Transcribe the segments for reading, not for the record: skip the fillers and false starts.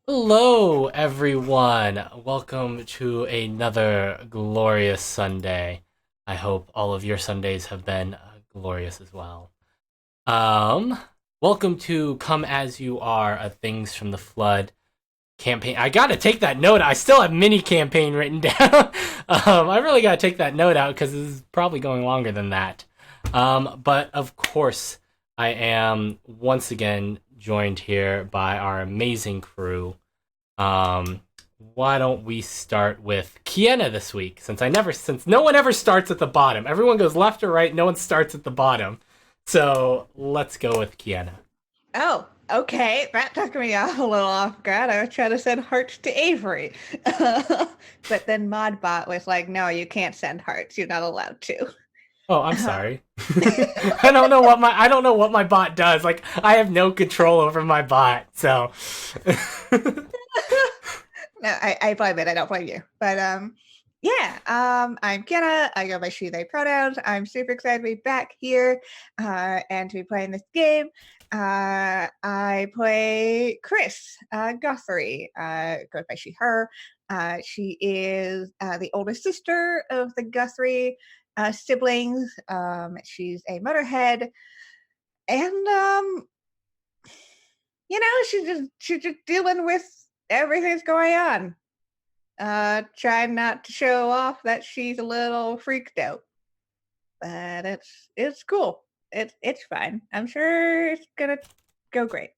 Hello, everyone. Welcome to another glorious Sunday. I hope all of your Sundays have been glorious as well. Um, Welcome to Come As You Are, a Things from the Flood campaign. I gotta take that note. I still have mini campaign written down. I really gotta take that note out because this is probably going longer than that. But of course, I am once again joined here by our amazing crew. Um, why don't we start with Kiena this week? Since no one ever starts at the bottom. Everyone goes left or right. No one starts at the bottom. So let's go with Kiena. Oh, okay. That took me a little off guard. I was trying to send hearts to Avery. But then Modbot was like, no, you can't send hearts. You're not allowed to. Oh, I'm sorry. I don't know what my bot does. Like I have no control over my bot. So No, I blame it. I don't blame you. But yeah, I'm Kiana. I go by she, they pronouns. I'm super excited to be back here and to be playing this game. I play Chris Guthrie, goes by she, her. She is the oldest sister of the Guthrie siblings. She's a motorhead, and she's just dealing with everything that's going on. Trying not to show off that she's a little freaked out, but it's cool. It's fine. I'm sure it's gonna go great.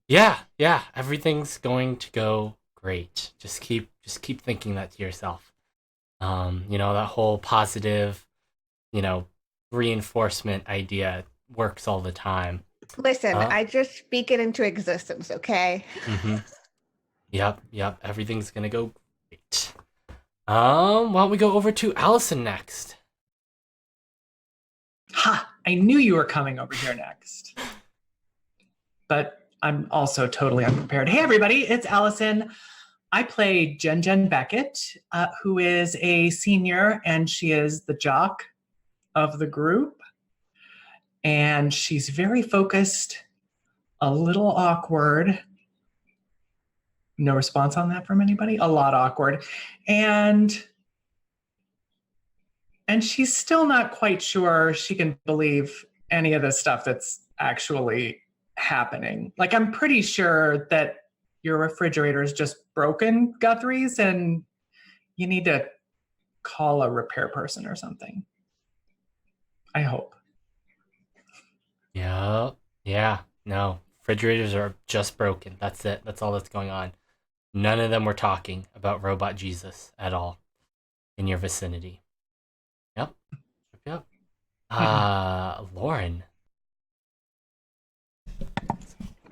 yeah, everything's going to go great. Just keep thinking that to yourself. That whole positive, you know, reinforcement idea works all the time. Listen, Uh, I just speak it into existence, okay? mm-hmm. Yep. Everything's gonna go great. Why don't we go over to Allison next? Ha! I knew you were coming over here next. But I'm also totally unprepared. Hey, everybody, it's Allison. I play Jen Beckett, who is a senior, and she is the jock of the group. And she's very focused, a little awkward. No response on that from anybody? A lot awkward. And she's still not quite sure she can believe any of the stuff that's actually happening. Like, I'm pretty sure that your refrigerator is just broken, Guthrie's, and you need to call a repair person or something. I hope. Yeah. No, refrigerators are just broken. That's it. That's all that's going on. None of them were talking about Robot Jesus at all in your vicinity. Yep. Lauren.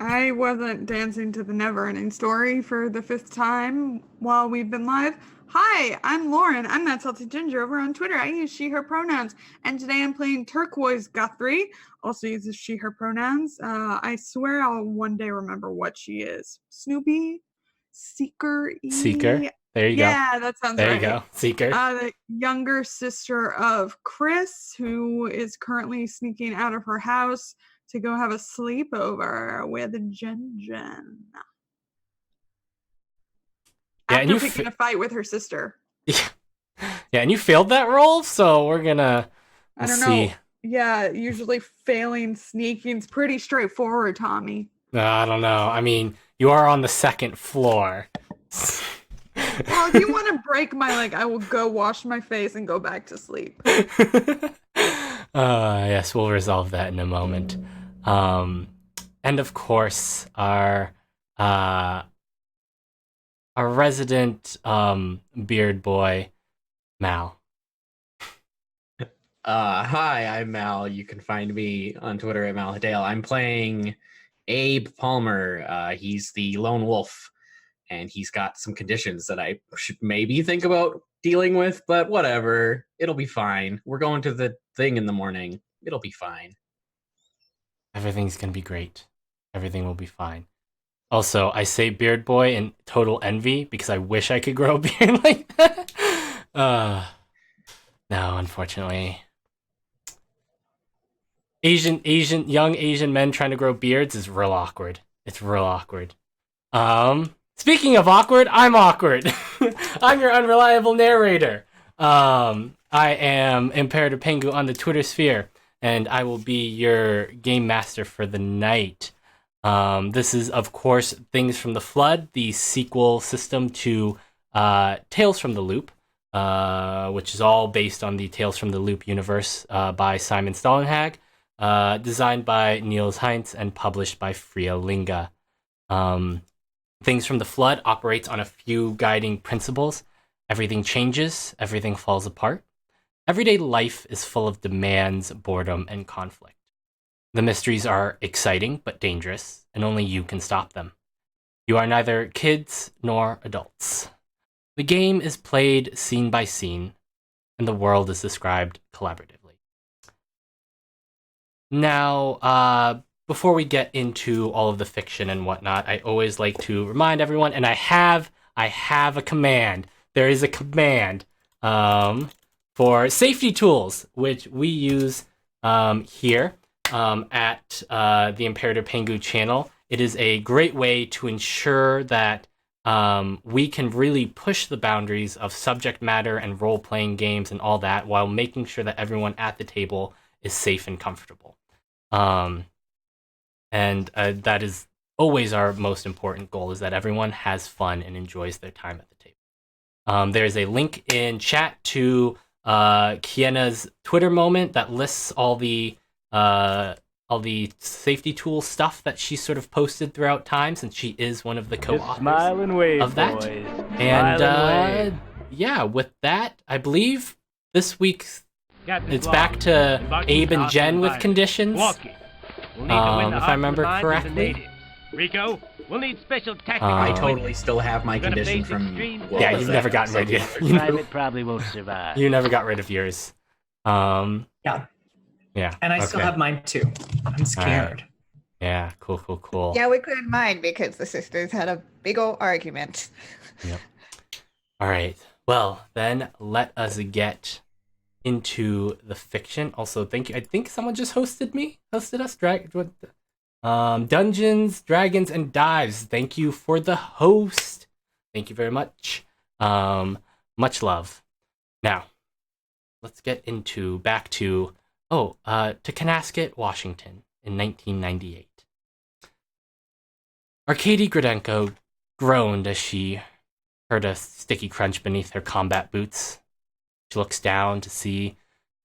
I wasn't dancing to the never-ending story for the fifth time while we've been live. Hi, I'm Lauren. I'm that salty ginger over on Twitter. I use she, her pronouns. And today I'm playing Turquoise Guthrie, also uses she, her pronouns. I swear I'll one day remember what she is. Snoopy? Seeker? Seeker. There you go. Yeah, that sounds There right. you go. Seeker. The younger sister of Chris, who is currently sneaking out of her house to go have a sleepover with Jen. Yeah, and After you picking a fight with her sister. yeah, and you failed that roll, so we're gonna I don't see. know. Yeah, usually failing sneaking's pretty straightforward, Tommy. I don't know. I mean, you are on the second floor. Well, if you want to break my leg, I will go wash my face and go back to sleep. Yes, we'll resolve that in a moment. And of course, our resident beard boy, Mal. Hi, I'm Mal. You can find me on Twitter at Malhadale. I'm playing Abe Palmer. He's the lone wolf, and he's got some conditions that I should maybe think about dealing with, but whatever. It'll be fine. We're going to the thing in the morning. It'll be fine. Everything's gonna be great. Everything will be fine. Also, I say beard boy in total envy because I wish I could grow a beard like that. No, unfortunately. Young Asian men trying to grow beards is real awkward. It's real awkward. Speaking of awkward, I'm awkward. I'm your unreliable narrator. I am Imperator Pengu on the Twitter sphere, and I will be your game master for the night. This is, of course, Things from the Flood, the sequel system to Tales from the Loop, which is all based on the Tales from the Loop universe by Simon Stollenhag, designed by Niels Heinz, and published by Fria Linga. Things from the Flood operates on a few guiding principles. Everything changes, everything falls apart. Everyday life is full of demands, boredom, and conflict. The mysteries are exciting but dangerous, and only you can stop them. You are neither kids nor adults. The game is played scene by scene, and the world is described collaboratively. Now, before we get into all of the fiction and whatnot, I always like to remind everyone, and I have a command. There is a command for safety tools, which we use here at the Imperator Pengu channel. It is a great way to ensure that we can really push the boundaries of subject matter and role-playing games and all that, while making sure that everyone at the table is safe and comfortable. And that is always our most important goal, is that everyone has fun and enjoys their time at the table. There's a link in chat to Kiana's Twitter moment that lists all the safety tool stuff that she sort of posted throughout time, since she is one of the co-authors of that. Boys. And yeah, with that, I believe this week it's back to Abe and Jen with conditions. If I remember correctly. Rico, we'll need special tactics. I totally still have my condition from... Yeah, you've never gotten rid of it. Private probably won't survive. You never got rid of yours. Yeah. Yeah. And I still have mine too. I'm scared. Yeah, cool. Yeah, we cleared mine because the sisters had a big old argument. Yep. All right. Well, then let us get into the fiction. Also, thank you. I think someone just hosted us. Dungeons, Dragons, and Dives. Thank you for the host. Thank you very much. Much love. Now, let's get back to Kanaskat, Washington in 1998. Arkady Gridenko groaned as she heard a sticky crunch beneath her combat boots. She looks down to see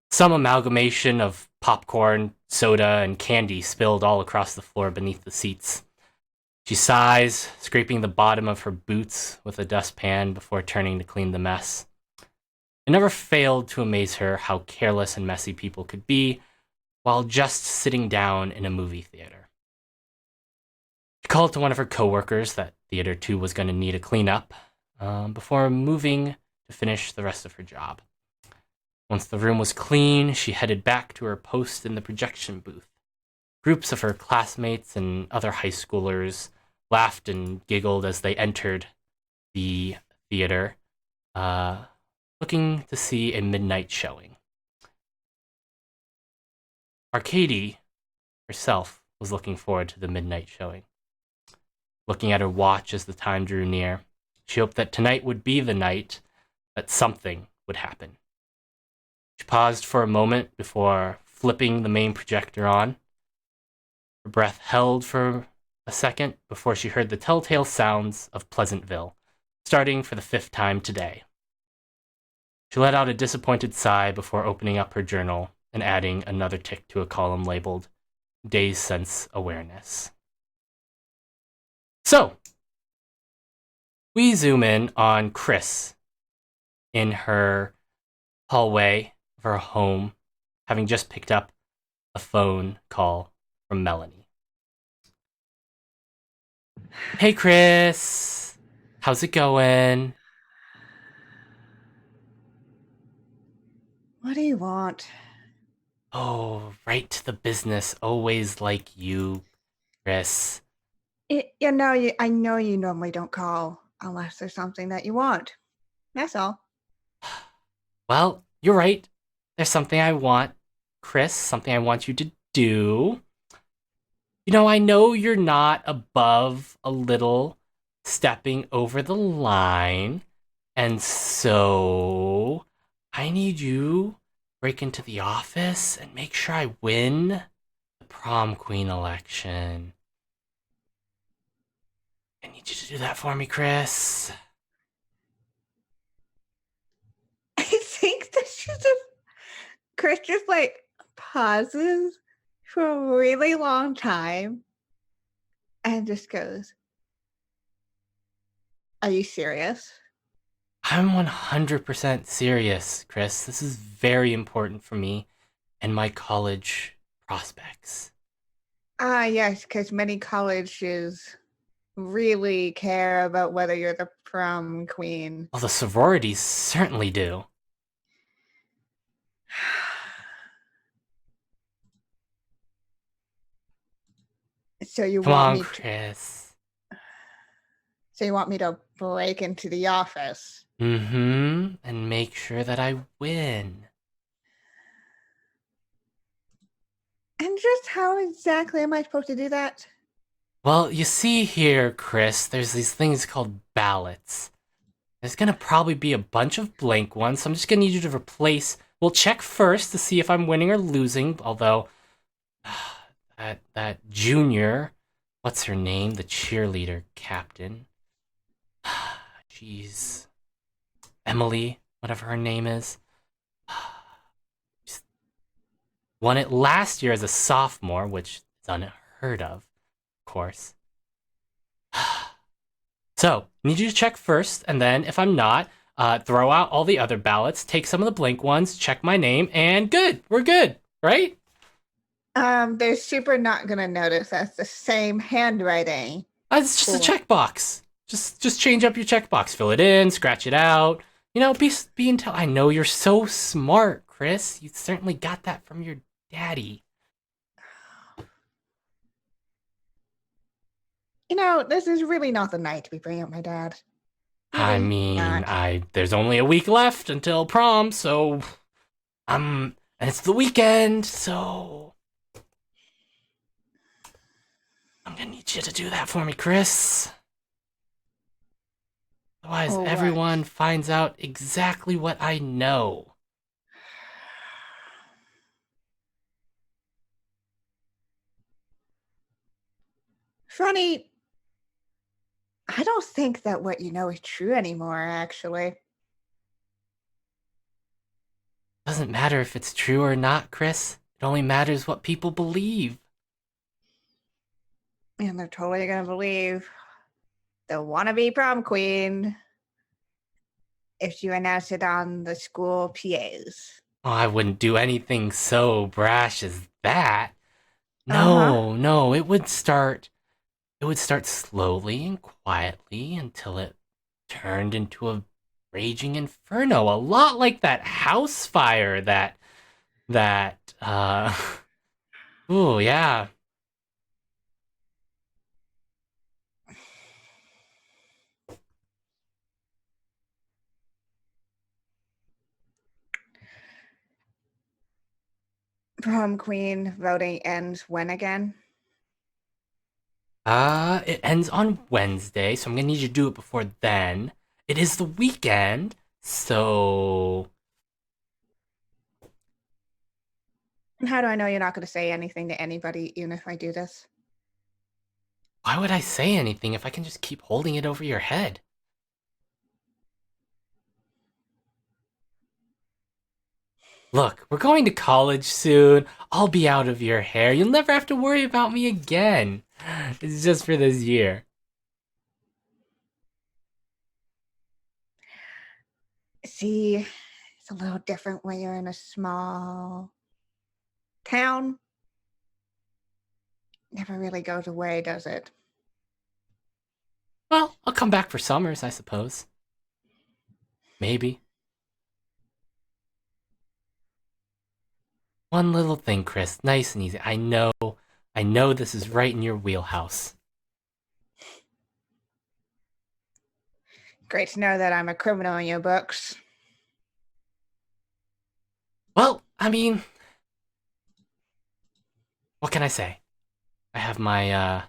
some amalgamation of popcorn, soda, and candy spilled all across the floor beneath the seats. She sighs, scraping the bottom of her boots with a dustpan before turning to clean the mess. It never failed to amaze her how careless and messy people could be while just sitting down in a movie theater. She called to one of her coworkers that Theater 2 was going to need a cleanup before moving to finish the rest of her job. Once the room was clean, she headed back to her post in the projection booth. Groups of her classmates and other high schoolers laughed and giggled as they entered the theater, looking to see a midnight showing. Arkady herself was looking forward to the midnight showing. Looking at her watch as the time drew near, she hoped that tonight would be the night that something would happen. She paused for a moment before flipping the main projector on. Her breath held for a second before she heard the telltale sounds of Pleasantville, starting for the 5th time today. She let out a disappointed sigh before opening up her journal and adding another tick to a column labeled Day's Sense Awareness. So, we zoom in on Chris in her hallway of her home, having just picked up a phone call from Melanie. Hey, Chris. How's it going? What do you want? Oh, right to the business. Always like you, Chris. I know you normally don't call unless there's something that you want. That's all. Well, you're right. There's something I want, Chris. Something I want you to do. You know, I know you're not above a little stepping over the line. And so I need you to break into the office and make sure I win the prom queen election. I need you to do that for me, Chris. I think this is just Chris just like pauses for a really long time and just goes, "Are you serious?" I'm 100% serious, Chris. This is very important for me and my college prospects. Yes, because many colleges really care about whether you're the prom queen. Well, the sororities certainly do. So you Come want on, me to, Chris. so you want me to break into the office? Mm-hmm. And make sure that I win. And just how exactly am I supposed to do that? Well, you see here, Chris, there's these things called ballots. There's gonna probably be a bunch of blank ones, so I'm just gonna need you to replace... We'll check first to see if I'm winning or losing, although... that junior... What's her name? The cheerleader captain. Jeez. Emily, whatever her name is. Won it last year as a sophomore, which is unheard of course. So, need you to check first, and then, if I'm not, throw out all the other ballots, take some of the blank ones, check my name, and good! We're good, right? They're super not gonna notice that's the same handwriting. It's just a Cool. checkbox. Just change up your checkbox, fill it in, scratch it out. You know, be I know you're so smart, Chris. You certainly got that from your daddy. You know, this is really not the night to be bringing up my dad. I Really mean, not. there's only a week left until prom, so and it's the weekend, so I'm gonna need you to do that for me, Chris. Otherwise, All right. everyone finds out exactly what I know. Funny, I don't think that what you know is true anymore, actually. Doesn't matter if it's true or not, Chris. It only matters what people believe. And they're totally gonna believe the wannabe prom queen if you announce it on the school PAs. Oh, I wouldn't do anything so brash as that. Uh-huh. No, it would start slowly and quietly until it turned into a raging inferno, a lot like that house fire that ooh, yeah. Prom queen voting ends when again? It ends on Wednesday, so I'm gonna need you to do it before then. It is the weekend, so And how do I know you're not gonna say anything to anybody even if I do this? why would I say anything if I can just keep holding it over your head? Look, we're going to college soon. I'll be out of your hair. You'll never have to worry about me again. It's just for this year. See, it's a little different when you're in a small town. Never really goes away, does it? Well, I'll come back for summers, I suppose. Maybe. One little thing, Chris. Nice and easy. I know this is right in your wheelhouse. Great to know that I'm a criminal in your books. Well, I mean, what can I say? I have my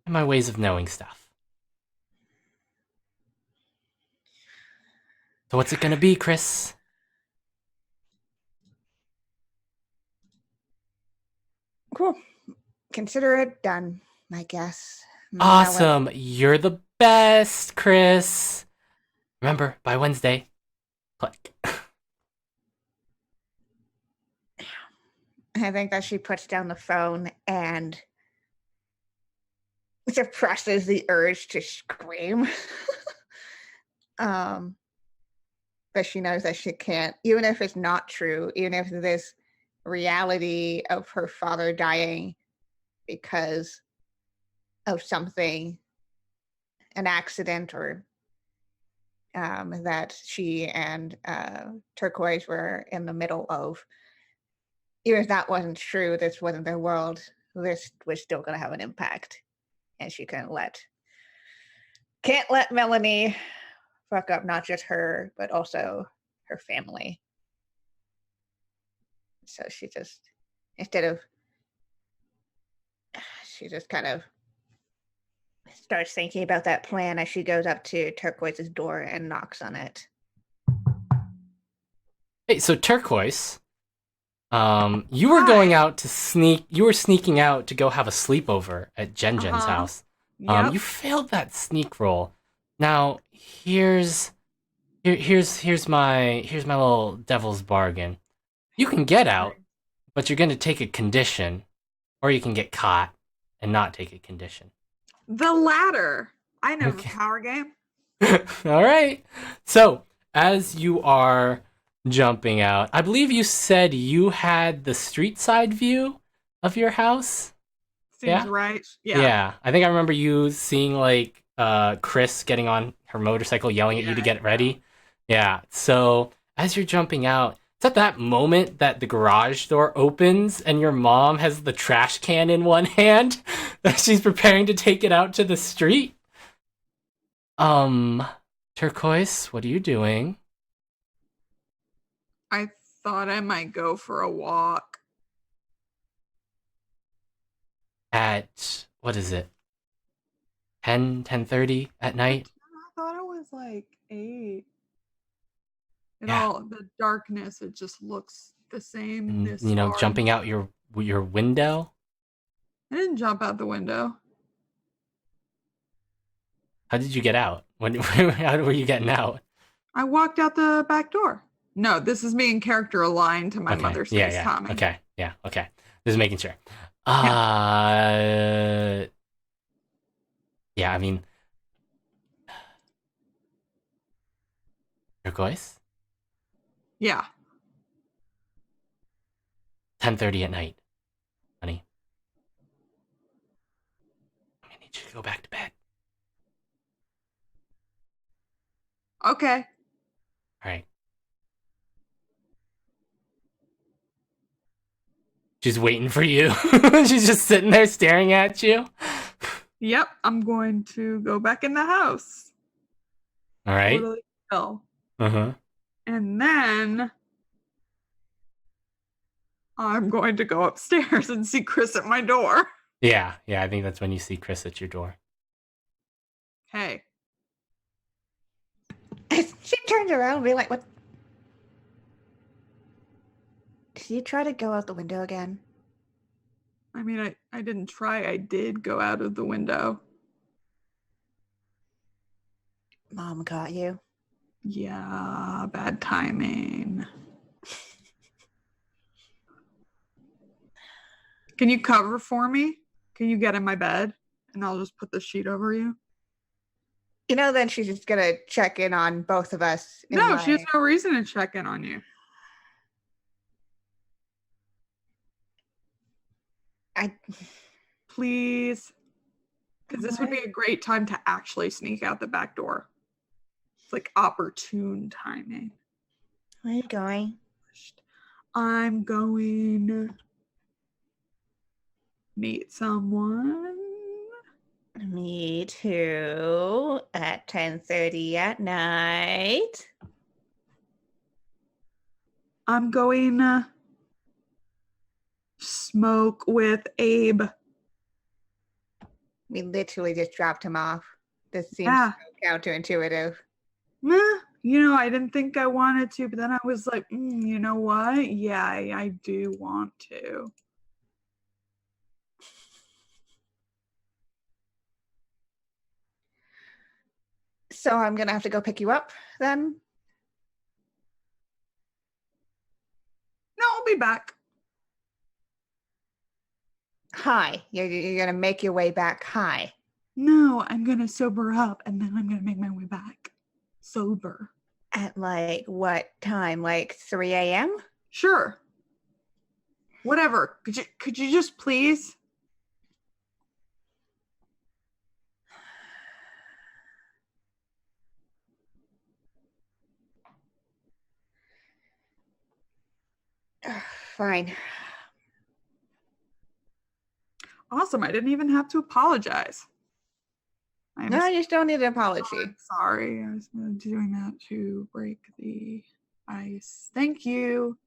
ways of knowing stuff. So what's it gonna be, Chris? Cool. Consider it done, I guess. Awesome. You're the best, Chris. Remember, by Wednesday, click. I think that she puts down the phone and suppresses the urge to scream. But she knows that she can't, even if it's not true, even if this reality of her father dying because of something, an accident, or that she and Turquoise were in the middle of. Even if that wasn't true, this wasn't their world, this was still going to have an impact. And she can't let Melanie fuck up not just her, but also her family. So she just, she just kind of starts thinking about that plan as she goes up to Turquoise's door and knocks on it. Hey, so Turquoise, you were going out to sneaking out to go have a sleepover at Jen's house. Yep. You failed that sneak roll. Now, here's my little devil's bargain. You can get out, but you're going to take a condition, or you can get caught and not take a condition. The latter. I know Okay. the power game. All right. So, as you are jumping out, I believe you said you had the street side view of your house. Seems Yeah? right. Yeah. I think I remember you seeing like Chris getting on her motorcycle, yelling at you to get ready. Yeah. So as you're jumping out, it's at that moment that the garage door opens and your mom has the trash can in one hand that she's preparing to take it out to the street. Turquoise, what are you doing? I thought I might go for a walk. At what is it? 10:30 at night? I thought it was like 8. And Yeah. all the darkness, it just looks the same. And, this you know, far. jumping out your window? I didn't jump out the window. How did you get out? How were you getting out? I walked out the back door. No, this is me in character aligned to my Okay. mother's Yeah, face yeah. timing. Okay. Yeah, okay. Just making sure. Yeah, I mean, Turquoise? Yeah. 10:30 at night, honey. I need you to go back to bed. Okay. All right. She's waiting for you. She's just sitting there staring at you. Yep. I'm going to go back in the house. All right. Totally chill. Uh-huh. And then I'm going to go upstairs and see Chris at my door. Yeah, I think that's when you see Chris at your door. Hey. She turns around and be like, what? Did you try to go out the window again? I mean, I didn't try. I did go out of the window. Mom got you. Yeah, bad timing. Can you cover for me? Can you get in my bed? And I'll just put the sheet over you. You know, then she's just gonna check in on both of us. and No, she has like, no reason to check in on you. Please. Because this would be a great time to actually sneak out the back door. It's like opportune timing. Where are you going? I'm going to meet someone. Me too. At 10:30 at night. I'm going to smoke with Abe. We literally just dropped him off. This seems Yeah. so counterintuitive. Meh, I didn't think I wanted to, but then I was like, you know what? Yeah, I do want to. So I'm gonna have to go pick you up then. No, I'll be back. Hi, you're gonna make your way back. Hi. No, I'm gonna sober up and then I'm gonna make my way back. Sober. At like what time? Like 3 a.m.? Sure. Whatever. Could you just please? Fine. Awesome. I didn't even have to apologize. No, you still need an apology. I'm sorry. I was doing that to break the ice. Thank you.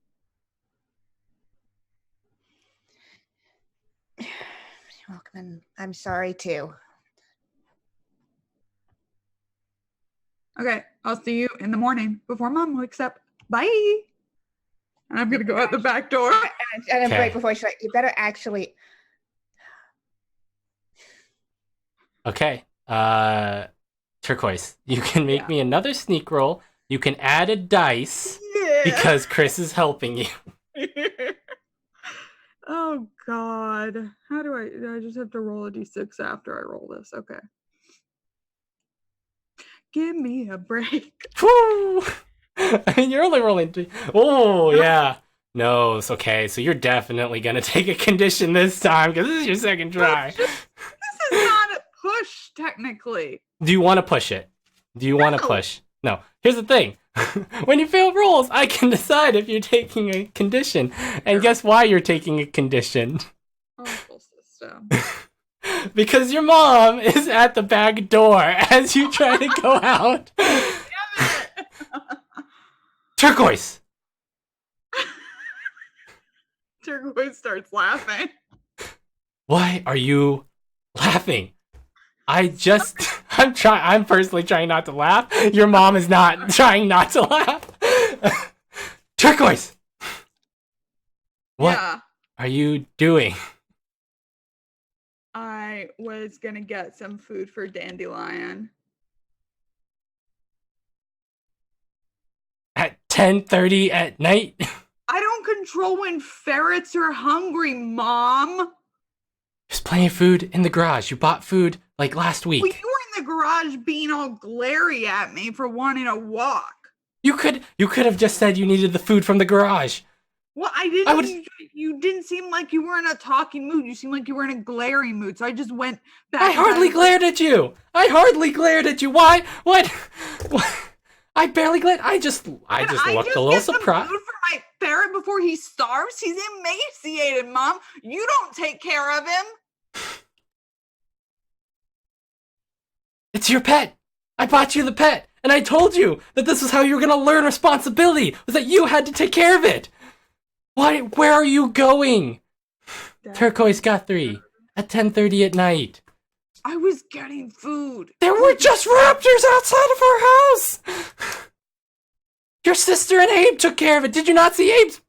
You're welcome. And I'm sorry too. Okay, I'll see you in the morning before Mom wakes up. Bye. And I'm gonna go out the back door. And Okay. right before she's like, you better actually. Okay. Turquoise, you can make Yeah. me another sneak roll. You can add a dice Yeah. because Chris is helping you. Oh God. How do I just have to roll a d6 after I roll this? Okay. Give me a break. Woo! I mean, you're only rolling 3. Oh, yeah. No, it's okay. So you're definitely going to take a condition this time because this is your second try. This is not a push, technically. Do you want to push it? Do you want to No. push? No. Here's the thing. When you fail rolls, I can decide if you're taking a condition. And guess why you're taking a condition? Awful system. Because your mom is at the back door as you try to go out. Turquoise! Turquoise starts laughing. Why are you laughing? I'm personally trying not to laugh. Your mom is not trying not to laugh. Turquoise! What Yeah. are you doing? I was gonna get some food for Dandelion. At 10:30 at night? I don't control when ferrets are hungry, Mom. There's plenty of food in the garage. You bought food like last Well, week. you were in the garage being all glary at me for wanting a walk. You could have just said you needed the food from the garage. Well, I didn't. I would- You didn't seem like you were in a talking mood. You seemed like you were in a glaring mood. So I just went back. I hardly glared at you. Why? What? I barely glared. I just looked a little get some surprised. food for my ferret before he starves? He's emaciated, Mom. You don't take care of him. It's your pet. I bought you the pet, and I told you that this was how you were gonna learn responsibility. Was that you had to take care of it? Why? Where are you going? Turquoise got 3 at 10:30 at night. I was getting food. There were just raptors outside of our house. Your sister and Abe took care of it. Did you not see Abe's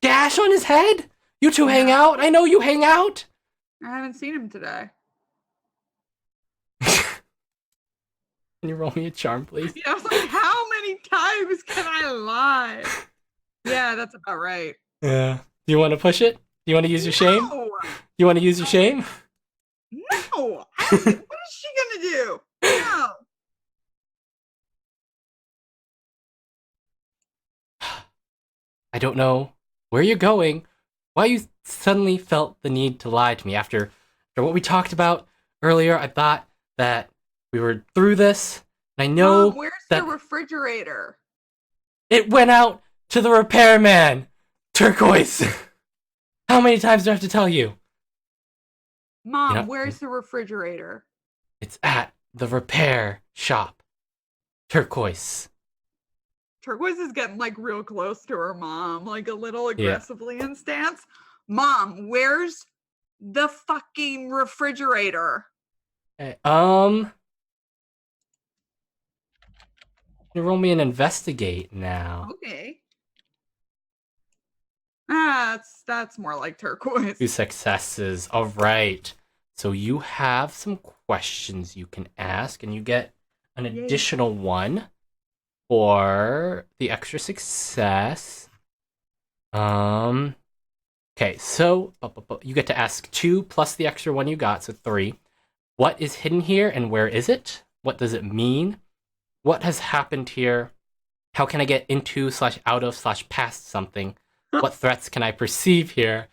gash on his head? You two hang out. I know you hang out. I haven't seen him today. Can you roll me a charm, please? Yeah, I was like, how many times can I lie? Yeah, that's about right. Yeah. Do you want to push it? Do you want to use your shame? No, You want to use your shame? no. What is she gonna do? No. I don't know where you're going, why you suddenly felt the need to lie to me after what we talked about earlier. I thought that we were through this, and I know Mom, where's that the refrigerator? it went out to the repairman. Turquoise. How many times do I have to tell you? Mom, You know- where's the refrigerator? It's at the repair shop. Turquoise. Turquoise is getting like real close to her mom, like a little aggressively in stance. Mom, where's the fucking refrigerator? You're You roll me an investigate now. Okay. That's more like turquoise. 2 successes. All right. So you have some questions you can ask, and you get an Yay. additional one for the extra success. Okay, so you get to ask 2 plus the extra one you got, so 3. What is hidden here and where is it? What does it mean? What has happened here? How can I get into / out of / past something? What threats can I perceive here?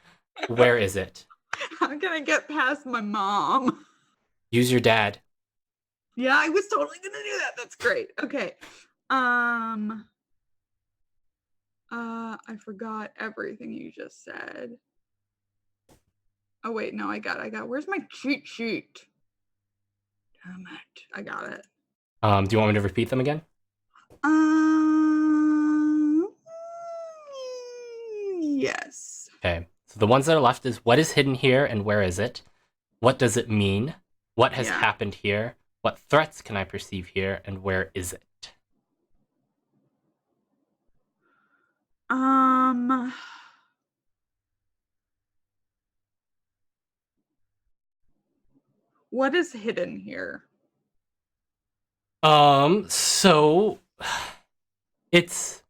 Where is it? How can I get past my mom? Use your dad. Yeah, I was totally gonna do that. That's great. Okay. I forgot everything you just said. Oh wait, no, I got. Where's my cheat sheet? Damn it! I got it. Do you want me to repeat them again? Yes. Okay. So the ones that are left is what is hidden here and where is it? What does it mean? What has Yeah. happened here? What threats can I perceive here and where is it? What is hidden here? So it's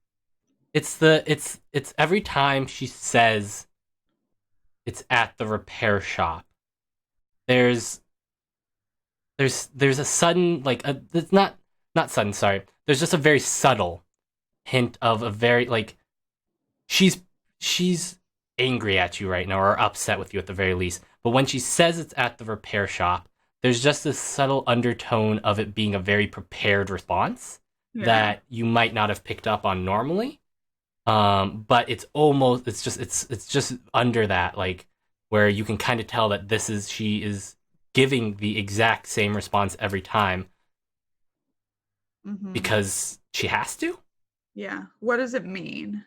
every time she says it's at the repair shop. There's a sudden it's not sudden, sorry. There's just a very subtle hint of a very she's angry at you right now or upset with you at the very least. But when she says it's at the repair shop, there's just this subtle undertone of it being a very prepared response that you might not have picked up on normally. But it's just under that, where you can kind of tell that she is giving the exact same response every time because she has to. Yeah. What does it mean?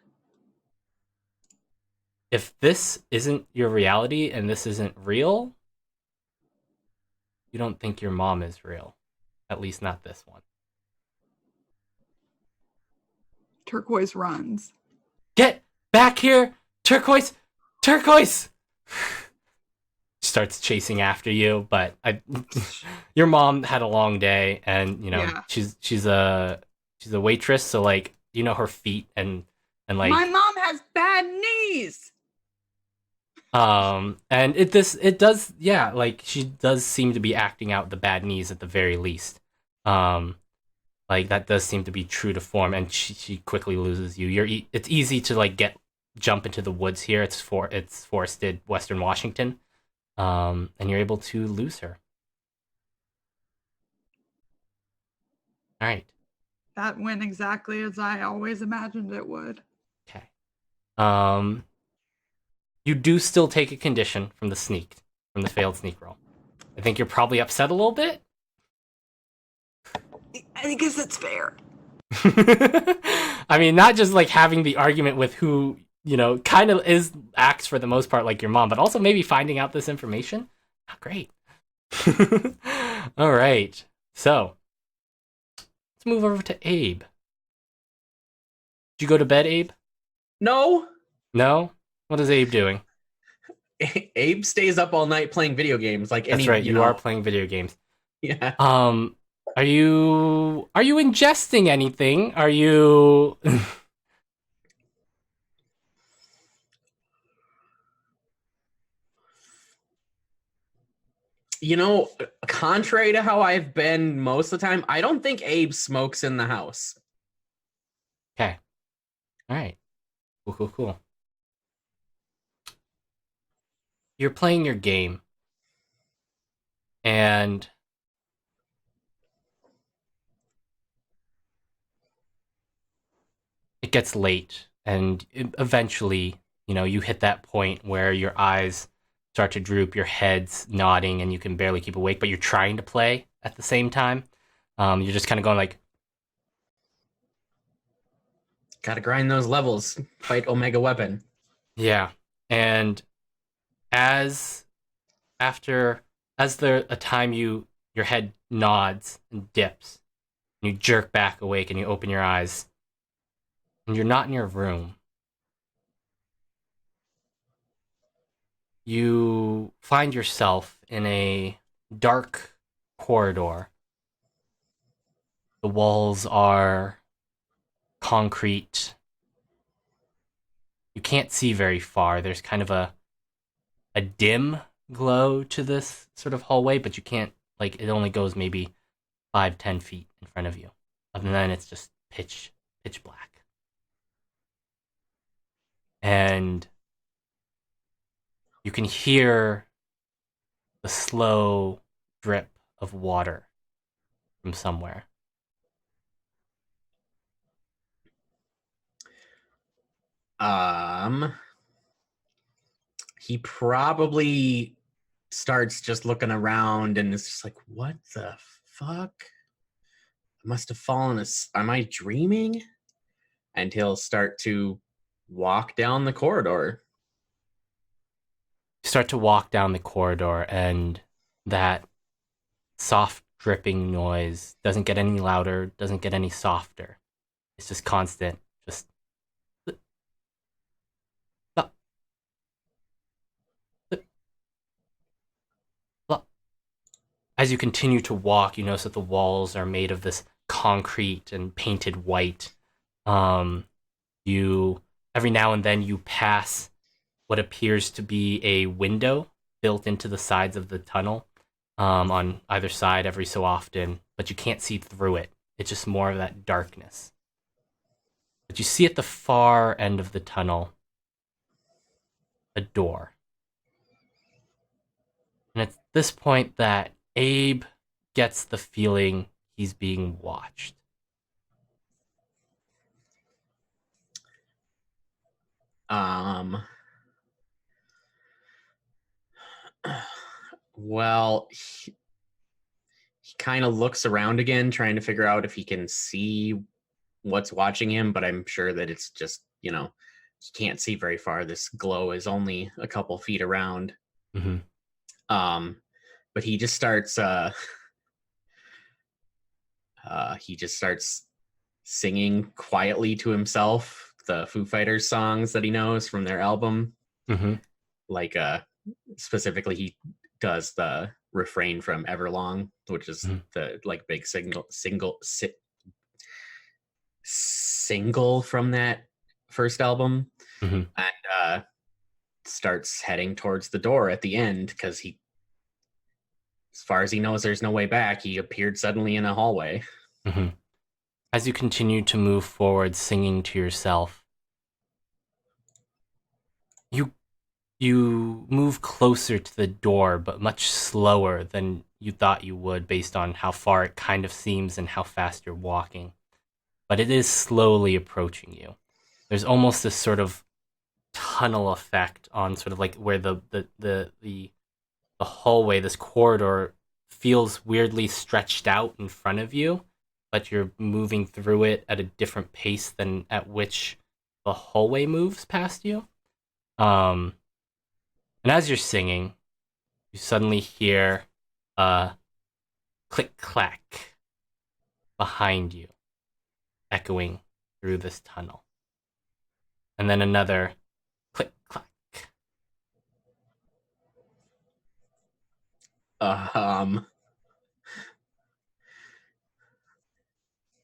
If this isn't your reality and this isn't real, you don't think your mom is real. At least not this one. Turquoise runs. Get back here! Turquoise! Turquoise! Starts chasing after you, but your mom had a long day, and she's a waitress, so her feet and my mom has bad knees. And it does, she does seem to be acting out the bad knees at the very least. That does seem to be true to form, and she quickly loses you. It's easy to jump into the woods here. It's forested Western Washington, and you're able to lose her. All right. That went exactly as I always imagined it would. Okay. You do still take a condition from the failed sneak roll. I think you're probably upset a little bit. I guess it's fair. I mean, not just having the argument with who, kind of acts for the most part like your mom, but also maybe finding out this information. Oh, great. All right. So, let's move over to Abe. Did you go to bed, Abe? No. No? What is Abe doing? Abe stays up all night playing video games. That's right. You are playing video games. Yeah. Are you ingesting anything? Are you? Contrary to how I've been most of the time, I don't think Abe smokes in the house. Okay. All right. Cool. You're playing your game, and it gets late, and eventually, you hit that point where your eyes start to droop, your head's nodding, and you can barely keep awake, but you're trying to play at the same time. You're just kind of going gotta grind those levels, fight Omega Weapon. Yeah, and as a time your head nods and dips, You jerk back awake and you open your eyes. And you're not in your room. You find yourself in a dark corridor. The walls are concrete. You can't see very far. There's kind of a dim glow to this sort of hallway, but you can't, like, it only goes maybe 5-10 feet in front of you. Other than it's just pitch black. And you can hear the slow drip of water from somewhere. He probably starts just looking around and is just like, what the fuck? I must have fallen am I dreaming? And he'll start to walk down the corridor. You start to walk down the corridor, and that soft dripping noise doesn't get any louder, doesn't get any softer. It's just constant. Just as you continue to walk, you notice that the walls are made of this concrete and painted white. You every now and then you pass what appears to be a window built into the sides of the tunnel, on either side every so often, but you can't see through it. It's just more of that darkness. But you see at the far end of the tunnel a door. And it's this point that Abe gets the feeling he's being watched. Well, he kind of looks around again, trying to figure out if he can see what's watching him, but I'm sure that it's just, he can't see very far. This glow is only a couple feet around. Mm-hmm. But he just starts singing quietly to himself the Foo Fighters songs that he knows from their album. Mm-hmm. Like specifically he does the refrain from Everlong, which is the like big single from that first album. Mm-hmm. And starts heading towards the door at the end, because he, as far as he knows, there's no way back. He appeared suddenly in a hallway. Mm-hmm. As you continue to move forward, singing to yourself, you move closer to the door, but much slower than you thought you would, based on how far it kind of seems and how fast you're walking. But it is slowly approaching you. There's almost this sort of tunnel effect on sort of like where the hallway, this corridor, feels weirdly stretched out in front of you, but you're moving through it at a different pace than at which the hallway moves past you. And as you're singing, you suddenly hear a click-clack behind you, echoing through this tunnel. And then another click-clack.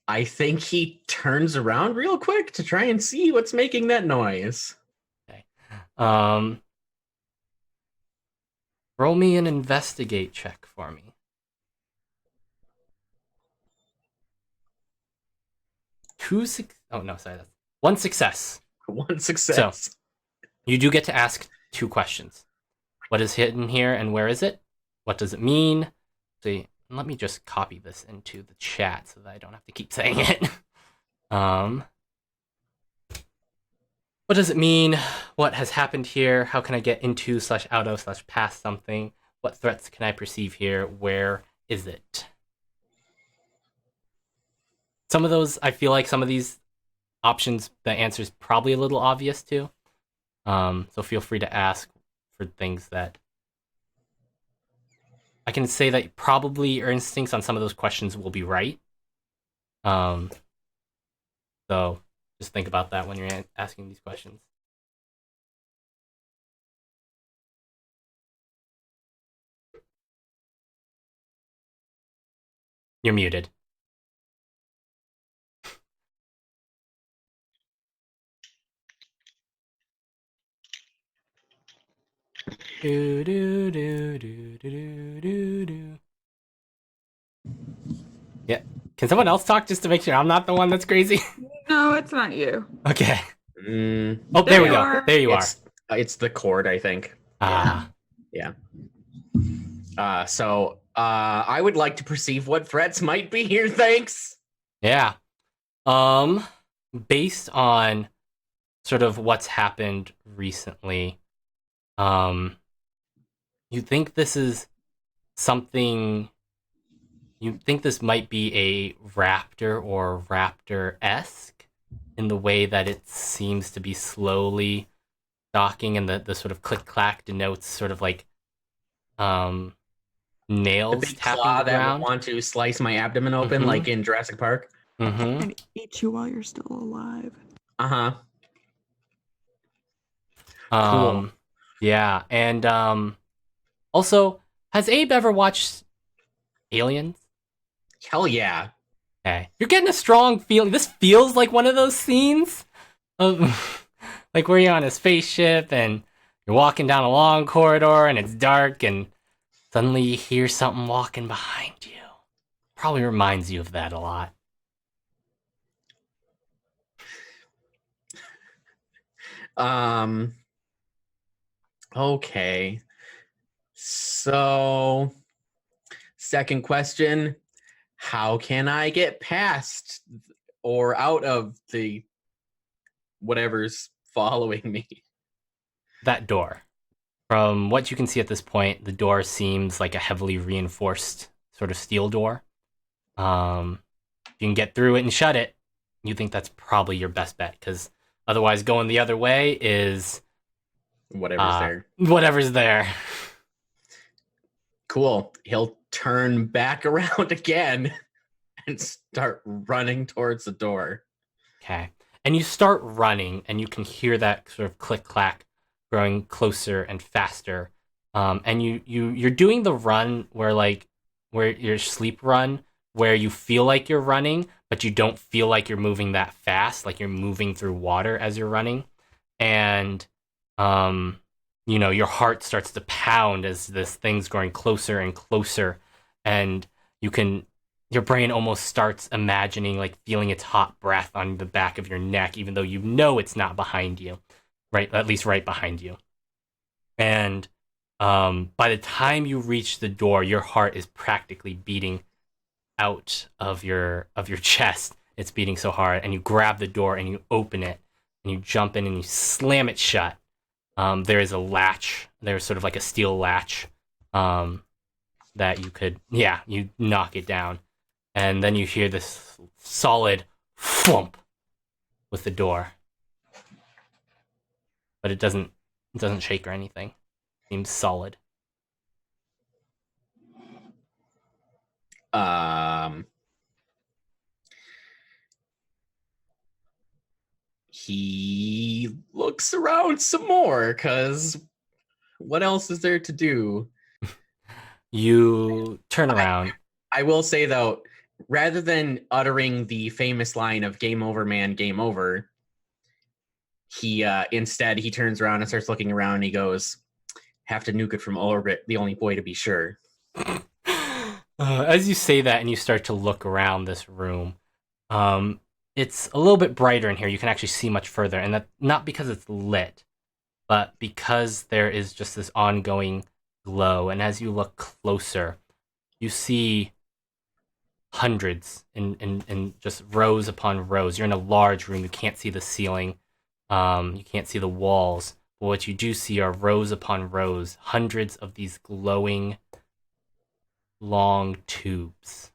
I think he turns around real quick to try and see what's making that noise. Okay. Roll me an investigate check for me. That's one success. One success. So, you do get to ask 2 questions. What is hidden here and where is it? What does it mean? See, let me just copy this into the chat so that I don't have to keep saying it. What does it mean? What has happened here? How can I get into / out of / past something? What threats can I perceive here? Where is it? Some of those, I feel like some of these options, the answer is probably a little obvious too. So feel free to ask for things that I can say that probably your instincts on some of those questions will be right. So just think about that when you're asking these questions. You're muted. Do, do, do, do, do, do, do. Yeah. Can someone else talk just to make sure I'm not the one that's crazy? No, it's not you. Okay. Mm, Oh, there we you go. are. There you are. it's the cord, I think. Ah. Yeah. So I would like to perceive what threats might be here. Thanks. Yeah. Based on sort of what's happened recently, you think this is something. You think this might be a raptor or raptor-esque in the way that it seems to be slowly stalking, and the sort of click-clack denotes sort of like The nails big tapping claw the that ground. would want to slice my abdomen open, Mhm. like in Jurassic Park. Mm-hmm. And eat you while you're still alive. Uh-huh. Cool. Yeah, and also, has Abe ever watched Aliens? Hell yeah. Okay, you're getting a strong feeling. This feels like one of those scenes of like where you're on a spaceship and you're walking down a long corridor and it's dark and suddenly you hear something walking behind you. Probably reminds you of that a lot. Okay. So, second question, how can I get past or out of the whatever's following me? That door. From what you can see at this point, the door seems like a heavily reinforced sort of steel door. If you can get through it and shut it, you think that's probably your best bet, because otherwise going the other way is Whatever's there. whatever's there. Cool. He'll turn back around again and start running towards the door. Okay. And you start running, and you can hear that sort of click-clack growing closer and faster. And you're doing the run where your sleep run, where you feel like you're running, but you don't feel like you're moving that fast, like you're moving through water as you're running. And your heart starts to pound as this thing's growing closer and closer, and your brain almost starts imagining, like, feeling its hot breath on the back of your neck, even though you know it's not behind you, right? At least right behind you. And by the time you reach the door, your heart is practically beating out of your chest. It's beating so hard, and you grab the door and you open it, and you jump in and you slam it shut. There is a latch. There's sort of like a steel latch that you knock it down. And then you hear this solid thump with the door. But it doesn't shake or anything. It seems solid. He looks around some more, because what else is there to do? You turn around. I will say, though, rather than uttering the famous line of "Game over, man, game over," he instead he turns around and starts looking around, and he goes, "Have to nuke it from orbit, the only boy to be sure." As you say that and you start to look around this room, it's a little bit brighter in here. You can actually see much further, and that not because it's lit, but because there is just this ongoing glow. And as you look closer, you see hundreds in just rows upon rows. You're in a large room. You can't see the ceiling. You can't see the walls. But what you do see are rows upon rows, hundreds of these glowing long tubes.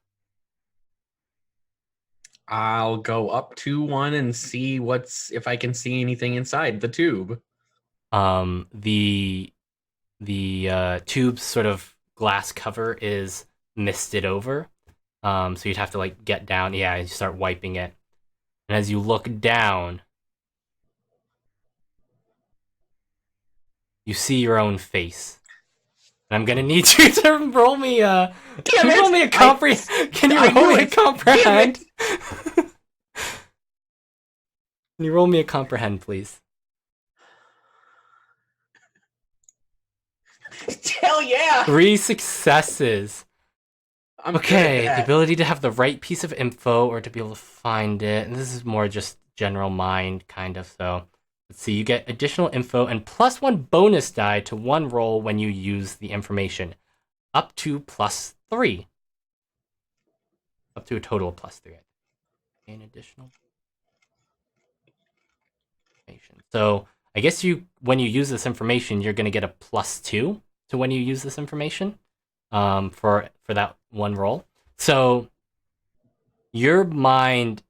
I'll go up to one and see if I can see anything inside the tube. The tube's sort of glass cover is misted over, So you'd have to like get down, yeah, and start wiping it. And as you look down, you see your own face. And I'm gonna need you to roll me a. Can you roll me a comprehend? Can you roll me a comprehend? Can you roll me a comprehend, please? Hell yeah! 3 successes. I'm good at Okay, the that. ability to have the right piece of info or to be able to find it. And this is more just general mind, kind of. So let's see, you get additional info and +1 bonus die to one roll when you use the information. Up to +3. Up to a total of +3. Gain additional information. So I guess when you use this information, you're going to get a +2 to when you use this information for that one roll. So your mind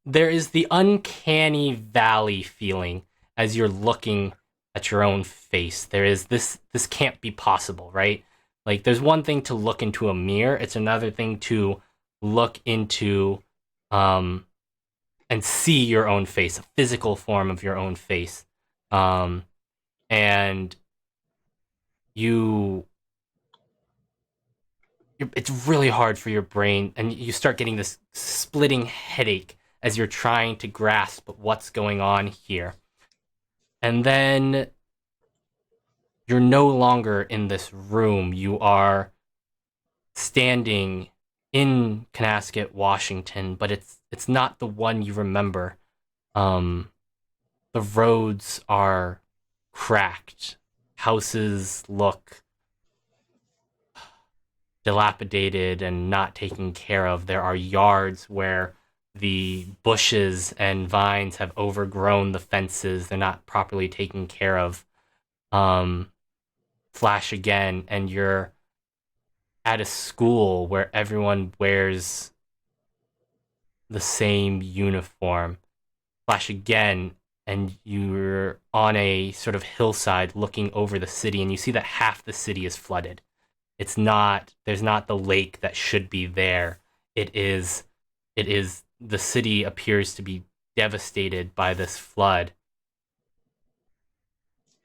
there is the uncanny valley feeling as you're looking at your own face. There is this can't be possible, right? Like there's one thing to look into a mirror, it's another thing to look into and see your own face, a physical form of your own face. And it's really hard for your brain, and you start getting this splitting headache as you're trying to grasp what's going on here. And then you're no longer in this room. You are standing in Kanaskat, Washington, but it's not the one you remember. The roads are cracked. Houses look dilapidated and not taken care of. There are yards where the bushes and vines have overgrown the fences. They're not properly taken care of. Flash again, and you're at a school where everyone wears the same uniform. Flash again, and you're on a sort of hillside looking over the city, and you see that half the city is flooded. There's not the lake that should be there. It is the city appears to be devastated by this flood.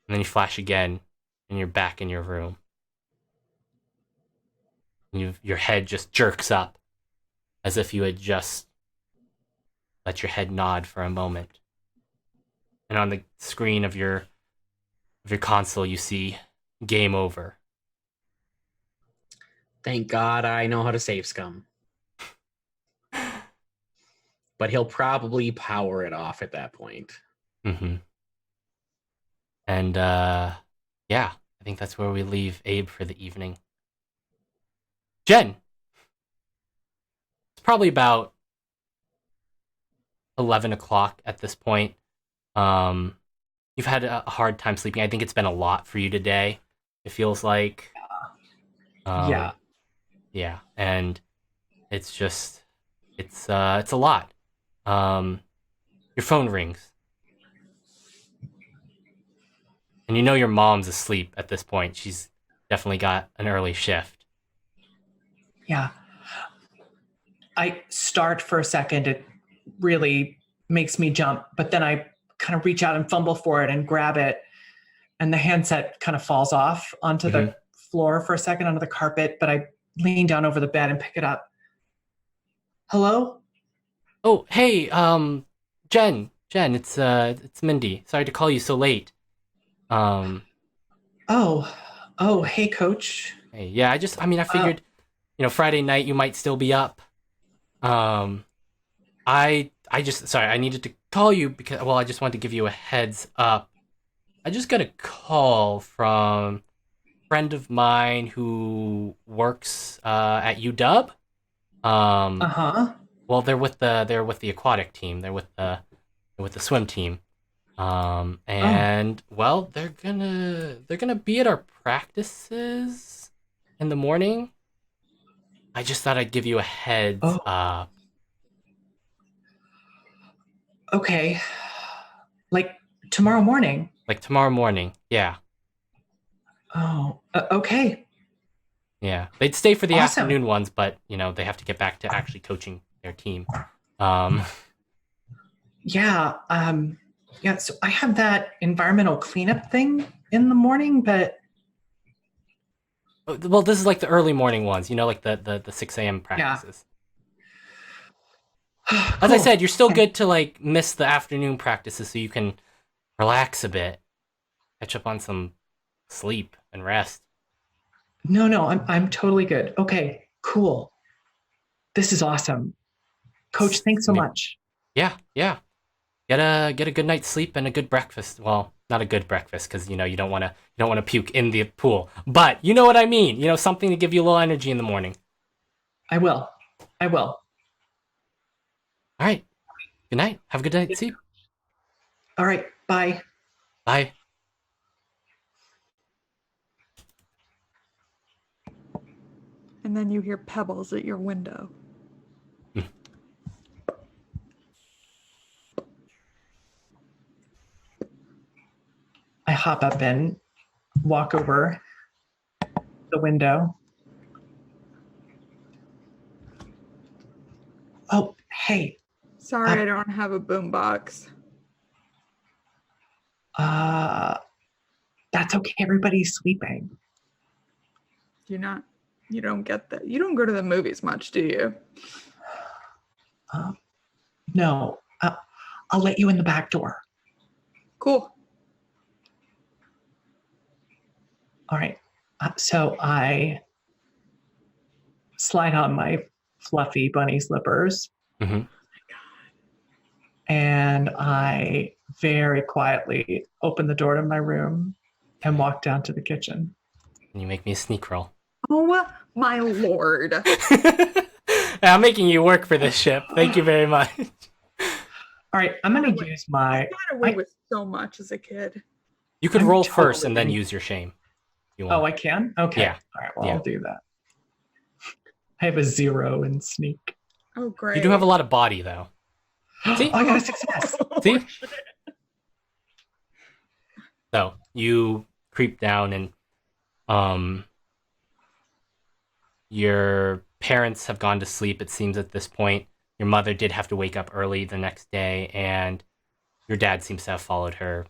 And then you flash again, and you're back in your room. Your head just jerks up as if you had just let your head nod for a moment. And on the screen of your console, you see game over. Thank God I know how to save scum. But he'll probably power it off at that point. Mm-hmm. And yeah, I think that's where we leave Abe for the evening. Jen, it's probably about 11 o'clock at this point. You've had a hard time sleeping. I think it's been a lot for you today. It feels like. Yeah. Yeah, and it's just it's a lot. Your phone rings. And you know your mom's asleep at this point. She's definitely got an early shift. Yeah. I start for a second. It really makes me jump, but then I kind of reach out and fumble for it and grab it. And the handset kind of falls off onto the floor for a second, onto the carpet, but I lean down over the bed and pick it up. Hello? Oh, hey, Jen, it's Mindy. Sorry to call you so late. Oh, hey, Coach. Hey, yeah, I figured, Friday night you might still be up. I needed to call you because, I just wanted to give you a heads up. I just got a call from a friend of mine who works at UW. Well, they're with the aquatic team. They're with the swim team. Well, they're gonna be at our practices in the morning. I just thought I'd give you a heads up. Okay. Like tomorrow morning? Like tomorrow morning, yeah. Oh, okay. Yeah, they'd stay for the Awesome. afternoon ones, but they have to get back to actually coaching their team. Um, Yeah. Yeah. So I have that environmental cleanup thing in the morning, but well, this is like the early morning ones, like the 6 a.m. practices. As I Cool. said, you're still Okay. good to like miss the afternoon practices so you can relax a bit, catch up on some sleep and rest. No, I'm totally good. Okay, cool. This is awesome. Coach, thanks so much. Yeah. Get a good night's sleep and a good breakfast. Well, not a good breakfast because you don't want to puke in the pool. But you know what I mean. Something to give you a little energy in the morning. I will. All right. Good night. Have a good night's sleep. All right, bye. Bye. And then you hear pebbles at your window. I hop up and walk over the window. Oh, hey. Sorry, I don't have a boombox. That's okay. Everybody's sleeping. You don't get that. You don't go to the movies much, do you? No, I'll let you in the back door. Cool. All right. So I slide on my fluffy bunny slippers. Mm-hmm. And I very quietly open the door to my room and walk down to the kitchen. And you make me a sneak roll. Oh my lord. I'm making you work for this ship. Thank you very much. All right, I'm going to use my... I got away with so much as a kid. You could I'm roll first and then totally- use your shame. If you Oh, want. I can? Okay. Yeah. All right, well, Yeah. I'll do that. I have a 0 in sneak. Oh, great. You do have a lot of body, though. See? Oh, I got a success. See? So you creep down and your parents have gone to sleep, it seems, at this point. Your mother did have to wake up early the next day, and your dad seems to have followed her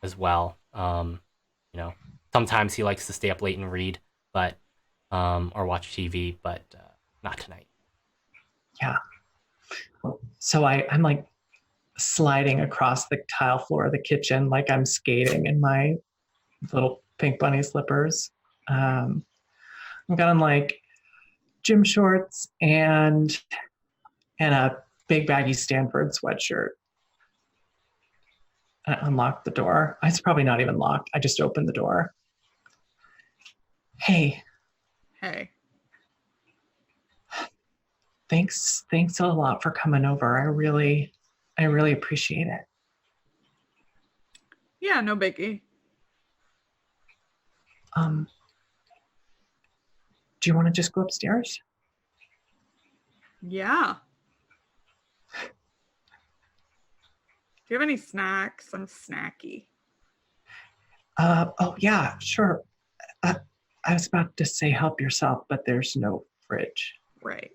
as well. Sometimes he likes to stay up late and read, but or watch TV, but not tonight. Yeah. So I'm like sliding across the tile floor of the kitchen like I'm skating in my little pink bunny slippers. I've got on like gym shorts and a big baggy Stanford sweatshirt. I unlocked the door. It's probably not even locked. I just opened the door. Hey, thanks a lot for coming over. I really appreciate it. Yeah, no biggie. Do you want to just go upstairs? Yeah. Do you have any snacks? I'm snacky. Oh yeah, sure. I was about to say help yourself, but there's no fridge. Right.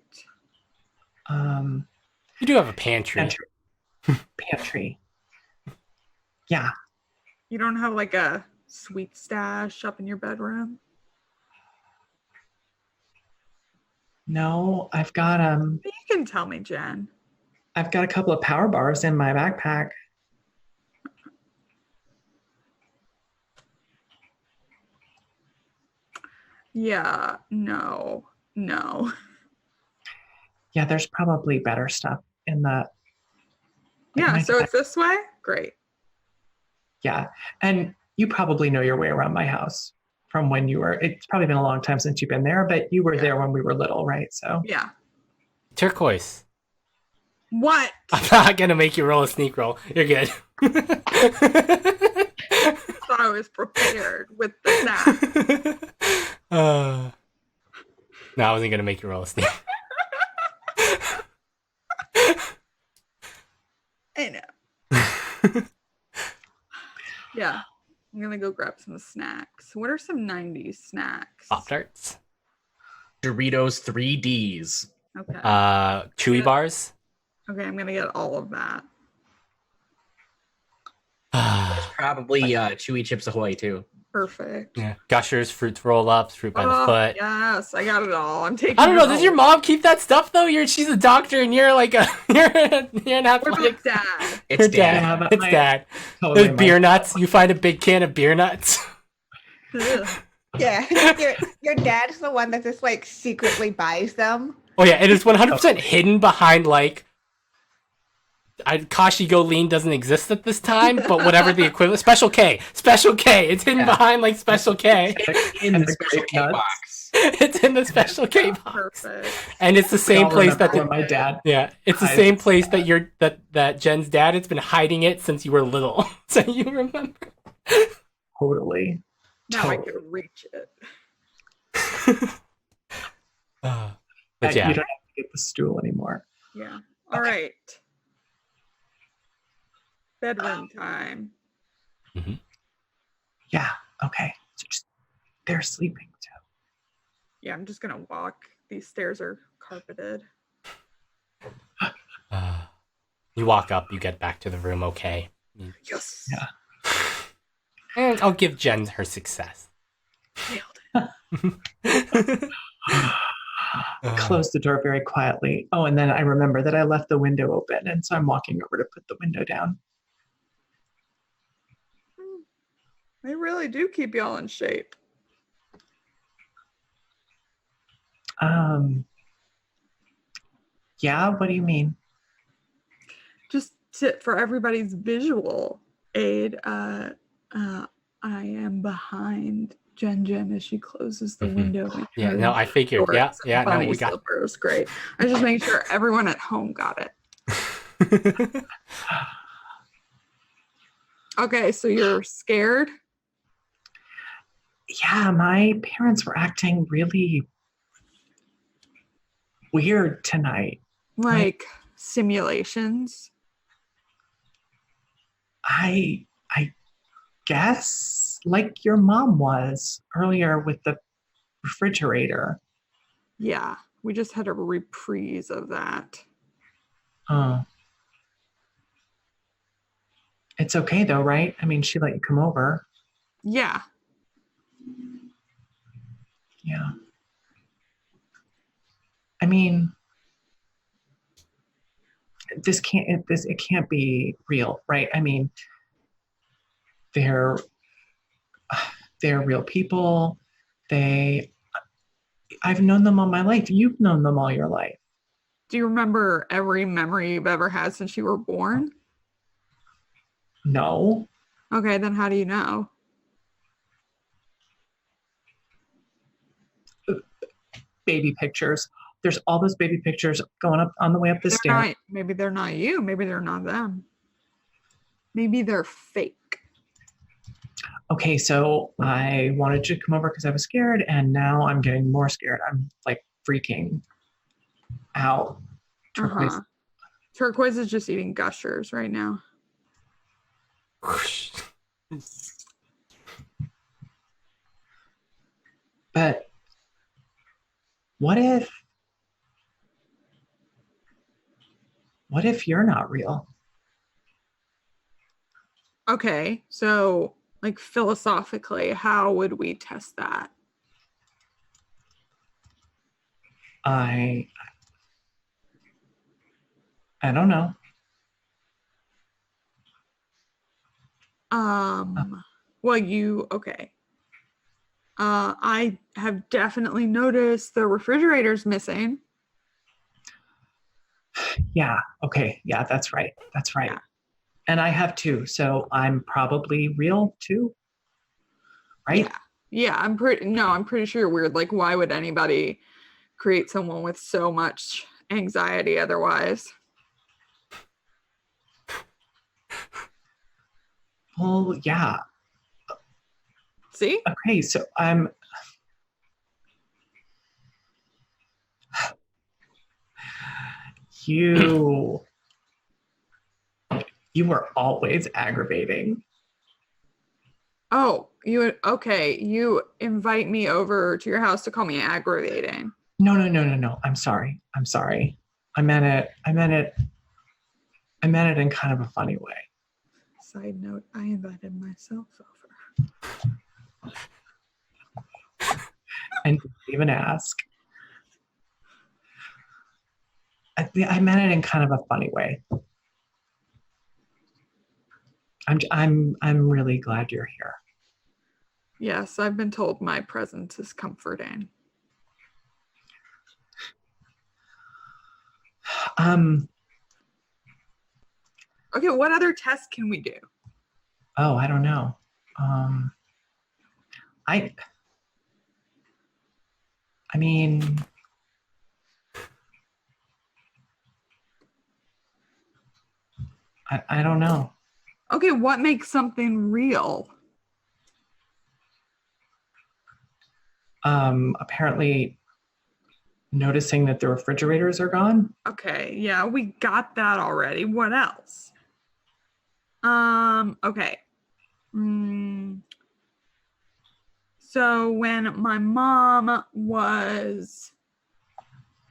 You do have a pantry. Pantry. Yeah. You don't have like a sweet stash up in your bedroom? No, I've got You can tell me, Jen. I've got a couple of power bars in my backpack. Yeah, no. Yeah, there's probably better stuff in the. Yeah, my so back- it's this way? Great. Yeah, and you probably know your way around my house from when you were. It's probably been a long time since you've been there, but you were there when we were little, right? So Yeah. Turquoise. What? I'm not gonna make you roll a sneak roll. You're good. I thought I was prepared with the snack. No, I wasn't gonna make you roll a sneak. I know. Yeah. I'm gonna go grab some snacks. What are some 90s snacks? Pop-Tarts. Doritos 3Ds. Okay. Chewy bars. Okay, I'm gonna get all of that. Probably Chewy Chips Ahoy too. Perfect. Yeah. Gushers, fruits roll ups, fruit by the foot. Yes, I got it all. I'm taking. I don't know. it Does all. your mom keep that stuff though? She's a doctor, and you're like you're an Where's athletics. my dad? It's Her dad. Yeah, but It's dad. totally There's beer nuts. You find a big can of beer nuts. Ugh. Yeah, your dad's the one that just like secretly buys them. Oh yeah, it is 100% hidden behind like. Kashi Go Lean doesn't exist at this time, but whatever the equivalent, Special K, it's hidden behind like Special K. In And the the special grape K nuts. box. It's in the Special K box, Perfect. and it's the same I'll place that remember when my dad. yeah, it's the hides same his place stuff. that Jen's dad. It's been hiding it since you were little, so you remember. Totally. Now I Totally. can reach it. But And yeah, You don't have to get the stool anymore. Yeah. All right. Bedroom time. Yeah. Okay. So just, they're sleeping. So. Yeah, I'm just gonna walk. These stairs are carpeted. you walk up, you get back to the room, okay. Yes. Yeah. And I'll give Jen her success. Close the door very quietly. Oh, and then I remember that I left the window open, and so I'm walking over to put the window down. They really do keep y'all in shape. Yeah. What do you mean? Just for everybody's visual aid, I am behind Jen as she closes the window. and Yeah, her no, I figured. shorts Yeah, and no, bunny we got. slippers. Great. I just make sure everyone at home got it. Okay, so you're scared? Yeah, my parents were acting really weird tonight. Like simulations? I guess like your mom was earlier with the refrigerator. Yeah, we just had a reprise of that. Oh. It's okay though, right? I mean, she let you come over. Yeah. Yeah. I mean, it can't be real, right? I mean, they're real people. I've known them all my life. You've known them all your life. Do you remember every memory you've ever had since you were born? No. Okay, then how do you know? Baby pictures. There's all those baby pictures going up on the way up the stairs. Maybe they're not you. Maybe they're not them. Maybe they're fake. Okay, so I wanted you to come over because I was scared, and now I'm getting more scared. I'm like freaking out. Turquoise. Turquoise is just eating gushers right now. But what if you're not real? Okay, so like philosophically, how would we test that? I don't know. Okay. I have definitely noticed the refrigerator's missing. Yeah. Okay. Yeah, that's right. That's right. Yeah. And I have too. So I'm probably real too. Right? Yeah, I'm pretty sure you're weird. Like, why would anybody create someone with so much anxiety otherwise? Well, yeah. See? Okay, so you were always aggravating. Oh, you invite me over to your house to call me aggravating. No. I'm sorry. I meant it in kind of a funny way. Side note, I invited myself over. And didn't even ask. I meant it in kind of a funny way. I'm really glad you're here. Yes, I've been told my presence is comforting. Okay, what other tests can we do? Oh, I don't know. I mean, I don't know. Okay, what makes something real? Apparently noticing that the refrigerators are gone. Okay, yeah, we got that already. What else? Okay. So when my mom was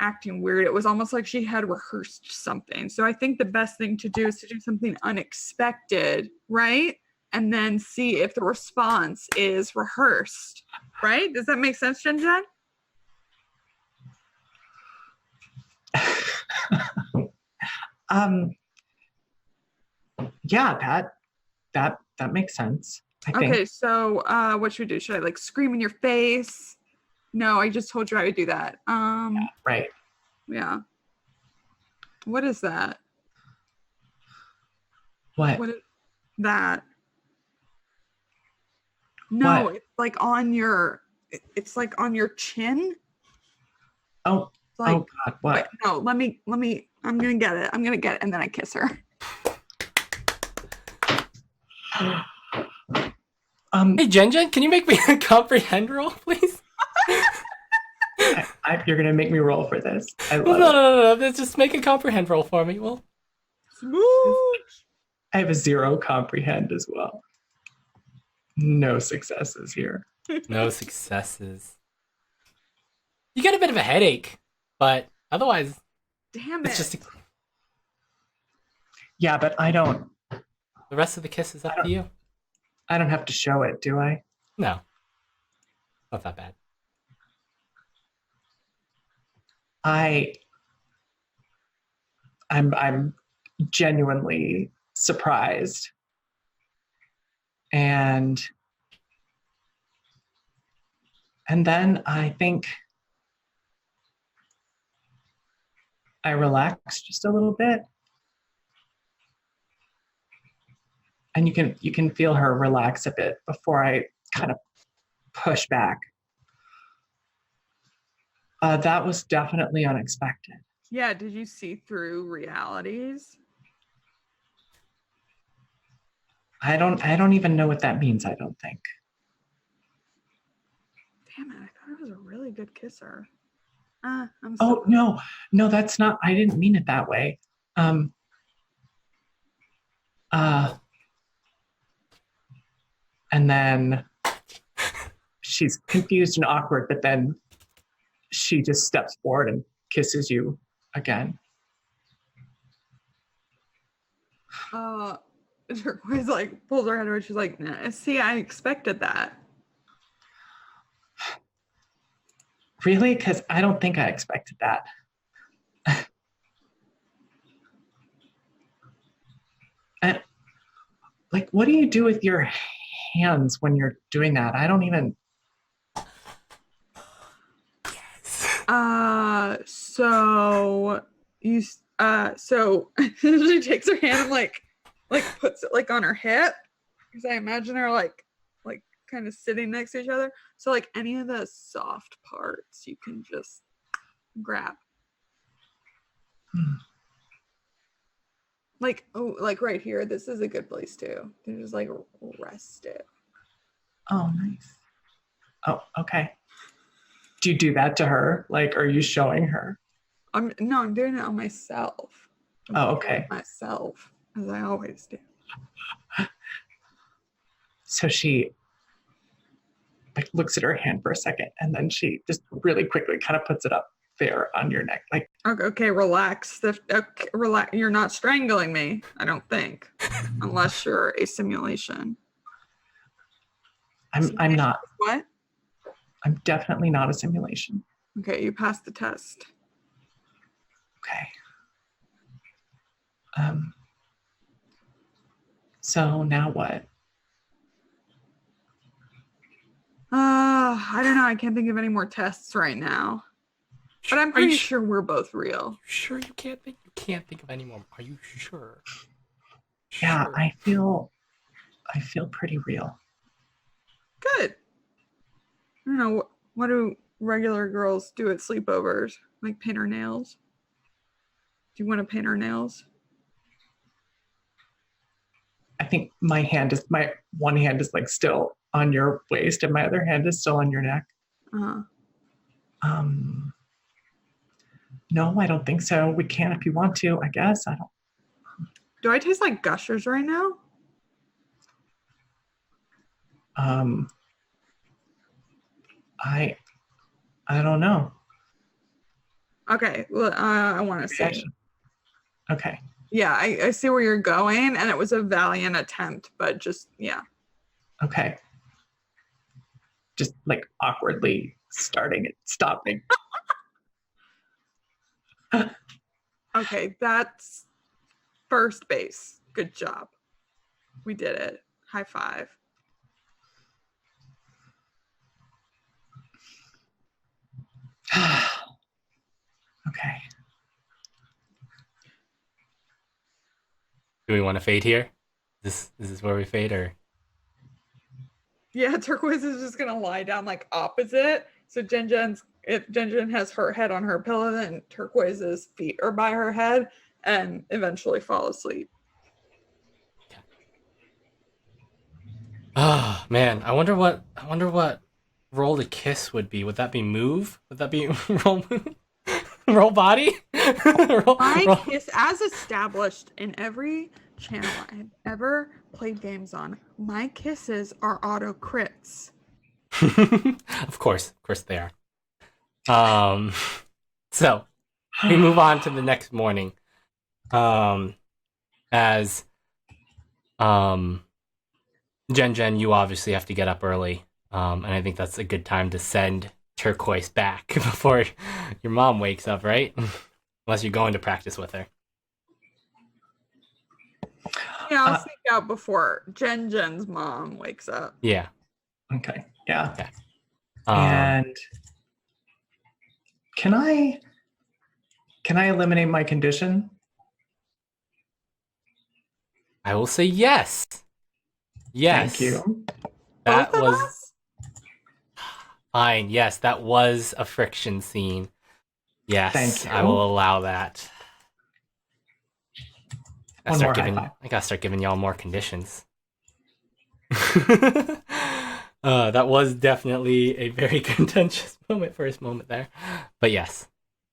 acting weird, it was almost like she had rehearsed something. So I think the best thing to do is to do something unexpected, right? And then see if the response is rehearsed, right? Does that make sense, Jen Jen? Yeah, that makes sense. I think. Okay, so what should we do? Should I like scream in your face? No, I just told you I would do that. Right. Yeah. What is that? What? What is that? No, What? it's like on your chin. Oh, It's like, oh God, what? wait, no, let me, I'm gonna get it. And then I kiss her. Hey, Jen, can you make me a comprehend roll, please? You're gonna make me roll for this. I love No. Just make a comprehend roll for me. Well, Smooch. I have a 0 comprehend as well. No successes here. no successes. You get a bit of a headache, but otherwise, Damn it. it's just Yeah, but I don't. the rest of the kiss is up to you. I don't have to show it, do I? No, not that bad. I'm genuinely surprised. And then I think I relax just a little bit. And you can feel her relax a bit before I kind of push back. That was definitely unexpected. Yeah, did you see through realities? I don't even know what that means, I don't think. Damn it, I thought I was a really good kisser. I'm Oh, no, that's not, I didn't mean it that way. And then she's confused and awkward, but then she just steps forward and kisses you again. Turquoise like pulls her head over. She's like, nah, see, I expected that. Really? Because I don't think I expected that. And, like, what do you do with your hands when you're doing that? I don't even. So you so she takes her hand and like puts it like on her hip, because I imagine her like kind of sitting next to each other. So like any of the soft parts you can just grab. Like, oh, like right here, this is a good place too. You just like rest it. Oh, nice. Oh, okay. Do you do that to her? Like, are you showing her? I'm doing it on myself. Oh, okay. Myself, as I always do. So she like looks at her hand for a second, and then she just really quickly kind of puts it up there on your neck. Like, Okay, relax. Okay, relax. You're not strangling me, I don't think, unless you're a simulation. I'm not. What? I'm definitely not a simulation. Okay, you passed the test. Okay. So now what? I don't know. I can't think of any more tests right now. But I'm pretty sure we're both real. Sure you can't think of any more. Are you sure? Yeah, Sure. I feel pretty real. Good. I don't know. What do regular girls do at sleepovers? Like paint her nails? Do you want to paint her nails? I think my one hand is like still on your waist and my other hand is still on your neck. Uh-huh. No, I don't think so. We can if you want to, I guess. I don't. Do I taste like Gushers right now? I don't know. Okay, well, I want to see. Okay. Yeah, I see where you're going, and it was a valiant attempt, but just, yeah. Okay. Just like awkwardly starting and stopping. Okay, that's first base. Good job. We did it. High five. Okay. Do we want to fade here? Is this where we fade, or? Yeah, Turquoise is just gonna lie down like opposite. So if Jen has her head on her pillow, then Turquoise's feet are by her head and eventually fall asleep. Oh man, I wonder what roll to kiss would be. Would that be move? Would that be roll move? Roll body? My kiss, as established in every channel I've ever played games on, my kisses are auto crits. Of course they are. So we move on to the next morning. As Jen, you obviously have to get up early. And I think that's a good time to send Turquoise back before your mom wakes up, right? Unless you're going to practice with her. Yeah, I'll sneak out before Jen's mom wakes up. Yeah. Okay. Yeah. Okay. And can I eliminate my condition? I will say yes. Yes. Thank you. That Both of was us? fine. Yes, that was a friction scene. Yes, Thank you. I will allow that. I One more high five. gotta start giving y'all more conditions. That was definitely a very contentious first moment there. But yes,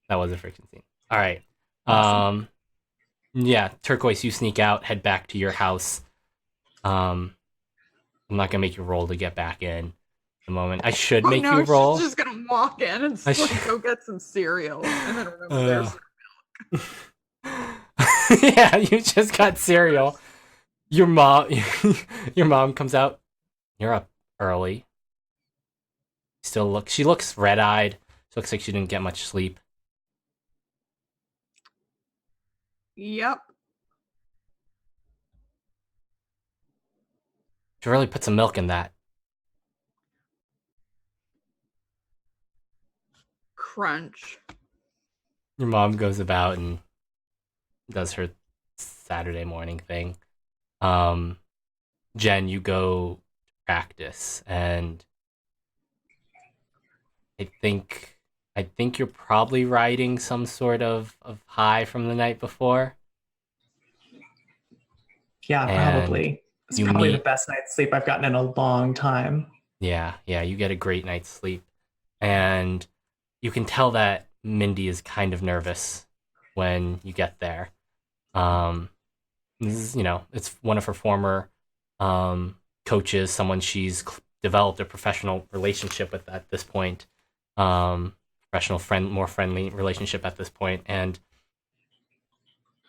that was a friction scene. All right. Awesome. Yeah, Turquoise, you sneak out, head back to your house. I'm not gonna make you roll to get back in the moment. I should make you roll. She's just gonna walk in and go get some cereal and then remember there's yeah, you just got cereal. Your mom comes out. You're up early. She looks red-eyed. She looks like she didn't get much sleep. Yep. Should really put some milk in that. Crunch. Your mom goes about and does her Saturday morning thing. Jen, you go to practice, and I think you're probably riding some sort of high from the night before. Yeah, And probably. It's probably the best night's sleep I've gotten in a long time. Yeah, you get a great night's sleep. And you can tell that Mindy is kind of nervous when you get there. This is, it's one of her former coaches, someone she's developed a professional relationship with at this point. professional more friendly relationship at this point. And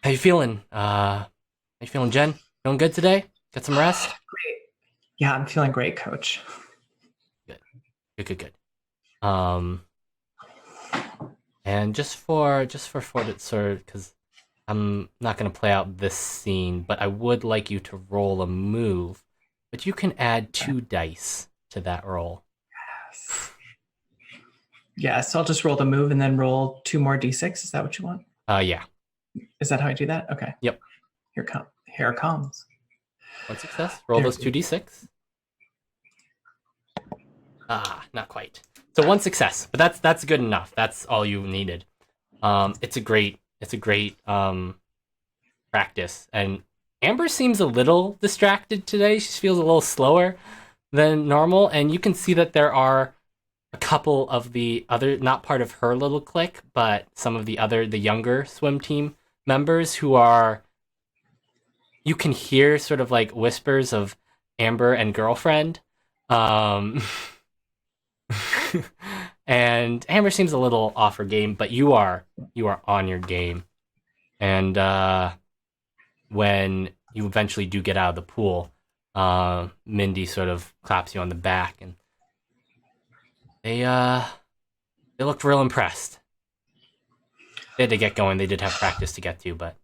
how you feeling? How you feeling, Jen? Feeling good today? Get some rest? Great. Yeah, I'm feeling great, Coach. Good. And just for it, sir, because I'm not going to play out this scene, but I would like you to roll a move, but you can add 2 dice to that roll. Yes, I'll just roll the move and then roll 2 more d6. Is that what you want? Yeah. Is that how I do that? Okay. Yep. Here it comes. 1 success. Roll those 2d6. Not quite. So 1 success, but that's good enough. That's all you needed. It's a great practice. And Amber seems a little distracted today. She feels a little slower than normal, and you can see that there are a couple of the other, not part of her little clique, but some of the younger swim team members who are, you can hear sort of like whispers of Amber and girlfriend. And Amber seems a little off her game, but you are on your game. And when you eventually do get out of the pool, Mindy sort of claps you on the back, and they looked real impressed. They had to get going. They did have practice to get to, but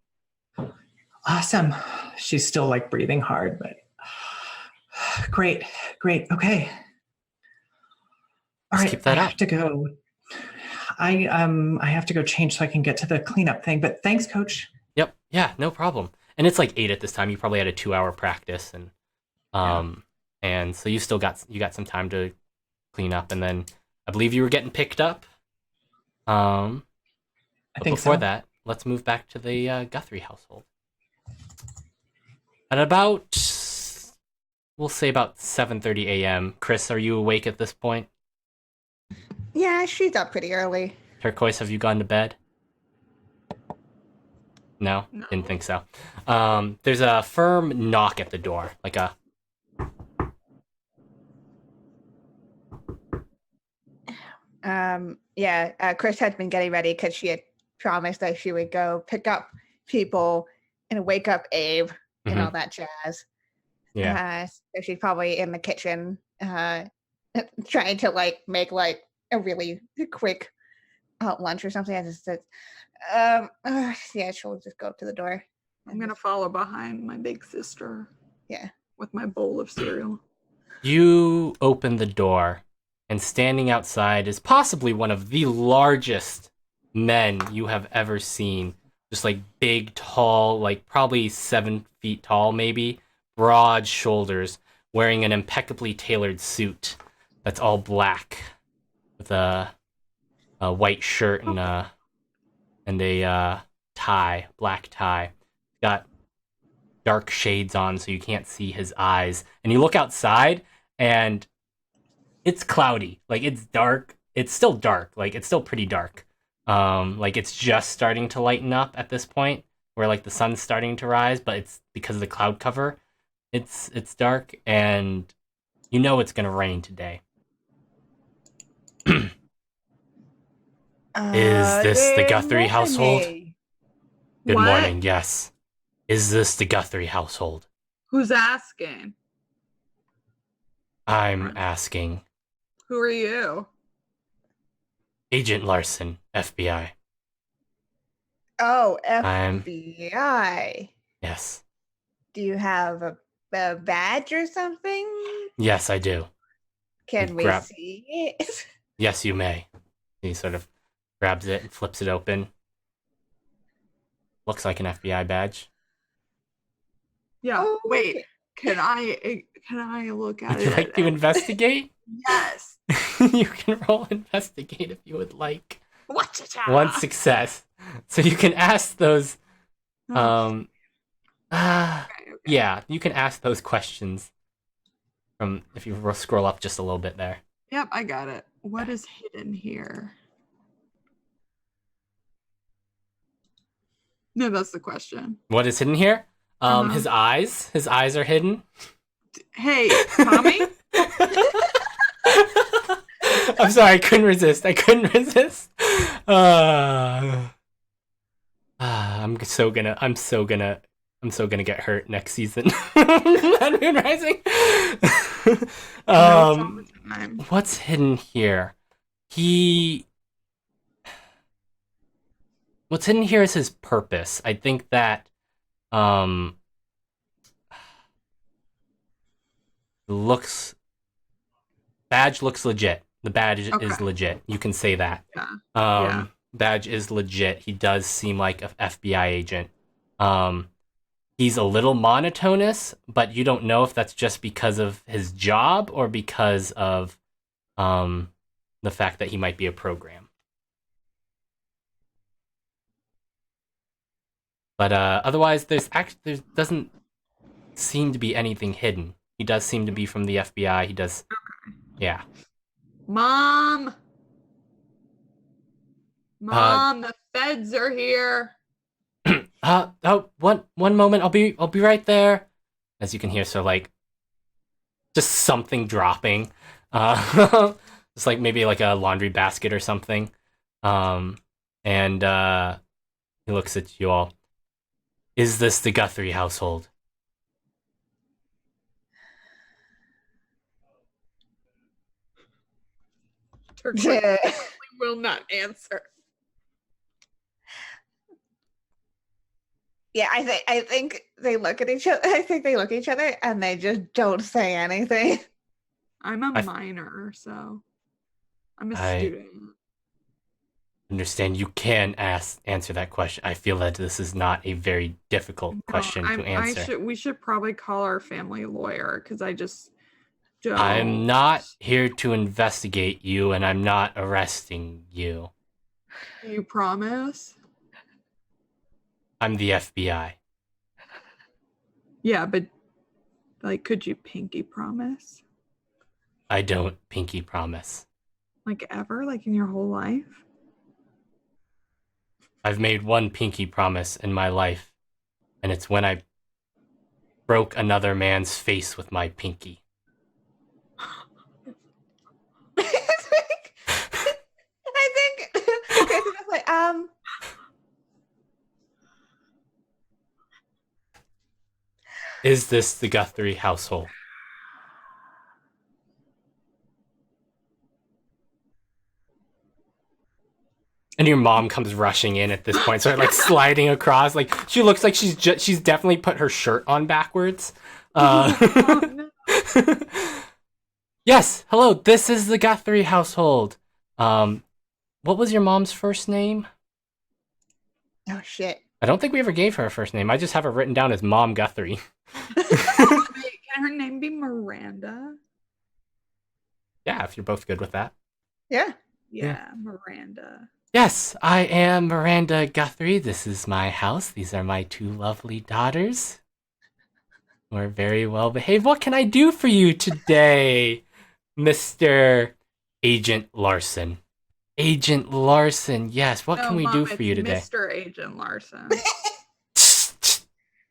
Awesome. She's still like breathing hard, but great. Okay. All right, keep that I up. have to go. I have to go change so I can get to the cleanup thing. But thanks, Coach. Yep. Yeah, no problem. And it's like 8 at this time. You probably had a 2-hour practice, and and so you got some time to clean up, and then I believe you were getting picked up. I think before so. that, let's move back to the Guthrie household. At about, we'll say about 7:30 a.m. Chris, are you awake at this point? Yeah, she's up pretty early. Turquoise, have you gone to bed? No? No. Didn't think so. There's a firm knock at the door, like a... Chris had been getting ready because she had promised that she would go pick up people and wake up Abe and all that jazz. Yeah. So she's probably in the kitchen trying to like make like a really quick lunch or something. I just said, she'll just go up to the door. I'm gonna follow behind my big sister. Yeah. With my bowl of cereal. You open the door, and standing outside is possibly one of the largest men you have ever seen. Just like big, tall, like probably 7 feet tall, maybe. Broad shoulders, wearing an impeccably tailored suit that's all black, with a white shirt and a tie, black tie. Got dark shades on so you can't see his eyes. And you look outside, and it's cloudy. Like, it's dark. It's still dark. Like, it's still pretty dark. Like, it's just starting to lighten up at this point, where like the sun's starting to rise, but it's because of the cloud cover. It's dark, and you know it's gonna rain today. Is this the Guthrie household? Good What? morning, yes. Is this the Guthrie household? Who's asking? I'm asking. Who are you? Agent Larson, FBI. Oh, I'm- FBI. Yes. Do you have a badge or something? Yes, I do. Can we Grab- see it? Yes, you may. He sort of grabs it and flips it open. Looks like an FBI badge. Yeah. Oh, Wait. okay. Can I look at Would it? you like to investigate? Yes. You can roll investigate if you would like. What's it? 1 success. So you can ask those Okay. yeah, you can ask those questions from if you scroll up just a little bit there. Yep, I got it. What is hidden here? No, that's the question. What is hidden here? Uh-huh. His eyes. His eyes are hidden. Hey, Tommy? I'm sorry, I couldn't resist. I'm so gonna get hurt next season. At Moon Rising. What's hidden here? What's hidden here is his purpose. I think that badge looks legit. The badge is legit. You can say that. Yeah. Badge is legit. He does seem like an FBI agent. He's a little monotonous, but you don't know if that's just because of his job or because of the fact that he might be a program. But otherwise, there doesn't seem to be anything hidden. He does seem to be from the FBI. He does, yeah. Mom, the feds are here. One moment. I'll be right there. As you can hear, so like, just something dropping. It's like maybe like a laundry basket or something. And he looks at you all. Is this the Guthrie household? Turquoise will not answer. Yeah, I think they look at each other. I think they look at each other and they just don't say anything. I'm a minor, so I'm a student. Understand you can answer that question. I feel that this is not a very difficult question to answer. We should probably call our family lawyer because I just don't. I'm not here to investigate you, and I'm not arresting you. You promise? I'm the FBI. Yeah, but like, could you pinky promise? I don't pinky promise. Like ever? Like in your whole life? I've made one pinky promise in my life, and it's when I broke another man's face with my pinky. I think it's like, Is this the Guthrie household? And your mom comes rushing in at this point, so like sliding across. Like she looks like she's definitely put her shirt on backwards. Yes, hello. This is the Guthrie household. What was your mom's first name? oh shit. I don't think we ever gave her a first name. I just have her written down as Mom Guthrie. Wait, can her name be Miranda? Yeah, if you're both good with that. Yeah. Yeah, Miranda. Yes, I am Miranda Guthrie. This is my house. These are my two lovely daughters. We're very well behaved. What can I do for you today, Mr. Agent Larson? Agent Larson, yes. What can we do for you today? Mr. Agent Larson.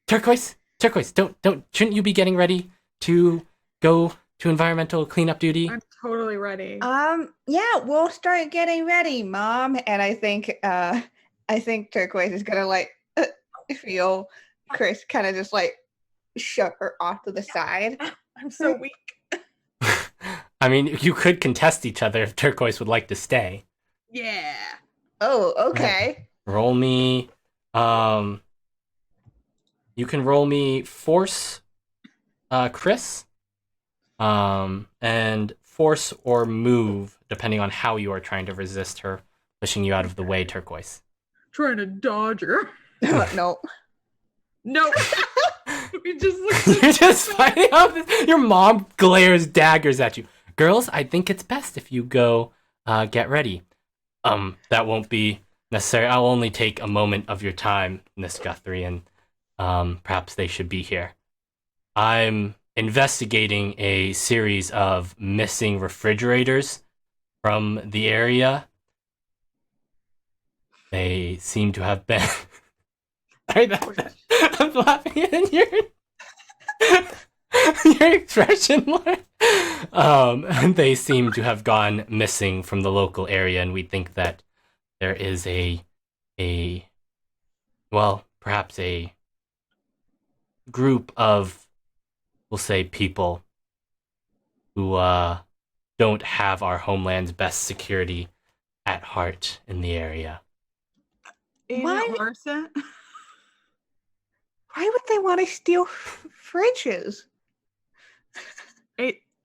Turquoise, shouldn't you be getting ready to go to environmental cleanup duty? I'm totally ready. Yeah, we'll start getting ready, Mom. And I think Turquoise is gonna like feel Chris kind of just like shove her off to the side. I'm so weak. I mean, you could contest each other if Turquoise would like to stay. Yeah. Oh, okay. Roll me. You can roll me force, Chris, and force or move, depending on how you are trying to resist her pushing you out of the way, Turquoise. Trying to dodge her. No. Nope. We just You're just fighting off. Your mom glares daggers at you. Girls, I think it's best if you go get ready. That won't be necessary. I'll only take a moment of your time, Miss Guthrie, and perhaps they should be here. I'm investigating a series of missing refrigerators from the area. They seem to have been... Sorry, I'm laughing at you. Your expression, Lauren. They seem to have gone missing from the local area, and we think that there is perhaps a group of, we'll say, people who don't have our homeland's best security at heart in the area. Agent Larson? Why would they want to steal fridges?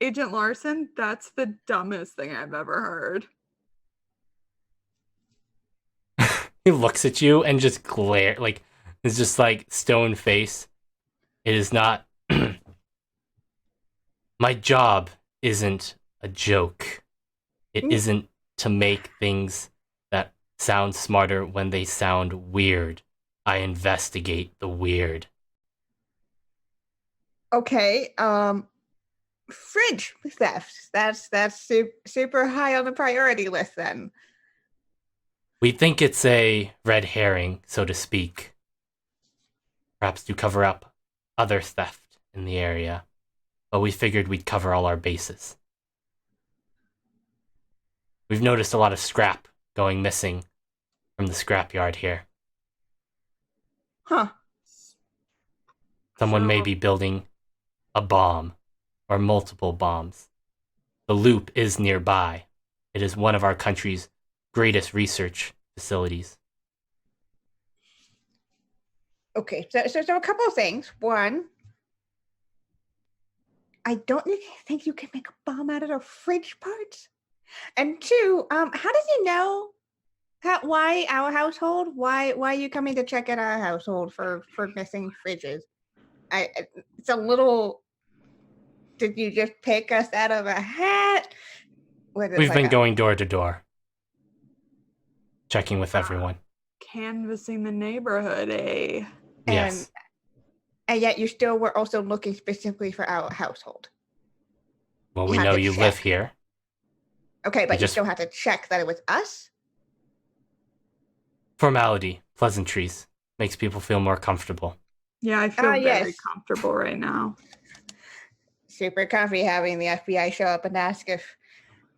Agent Larson? That's the dumbest thing I've ever heard. He looks at you and just it's just like stone face. It is not. My job isn't a joke. It isn't to make things that sound smarter when they sound weird. I investigate the weird. Okay, fridge theft. That's super high on the priority list then. We think it's a red herring, so to speak. Perhaps to cover up other theft in the area. But we figured we'd cover all our bases. We've noticed a lot of scrap going missing from the scrapyard here. Huh. Someone may be building a bomb or multiple bombs. The loop is nearby. It is one of our country's greatest research facilities. Okay, so a couple of things. One, I don't think you can make a bomb out of the fridge parts. And two, how did you know why our household? Why are you coming to check at our household for missing fridges? It's a little. Did you just pick us out of a hat? We've been going door to door, checking with everyone. Canvassing the neighborhood, eh? Yes. And yet you still were also looking specifically for our household. Well, we know you live here. Okay, but you still have to check that it was us? Formality, pleasantries, makes people feel more comfortable. Yeah, I feel very comfortable right now. Super comfy having the FBI show up and ask if...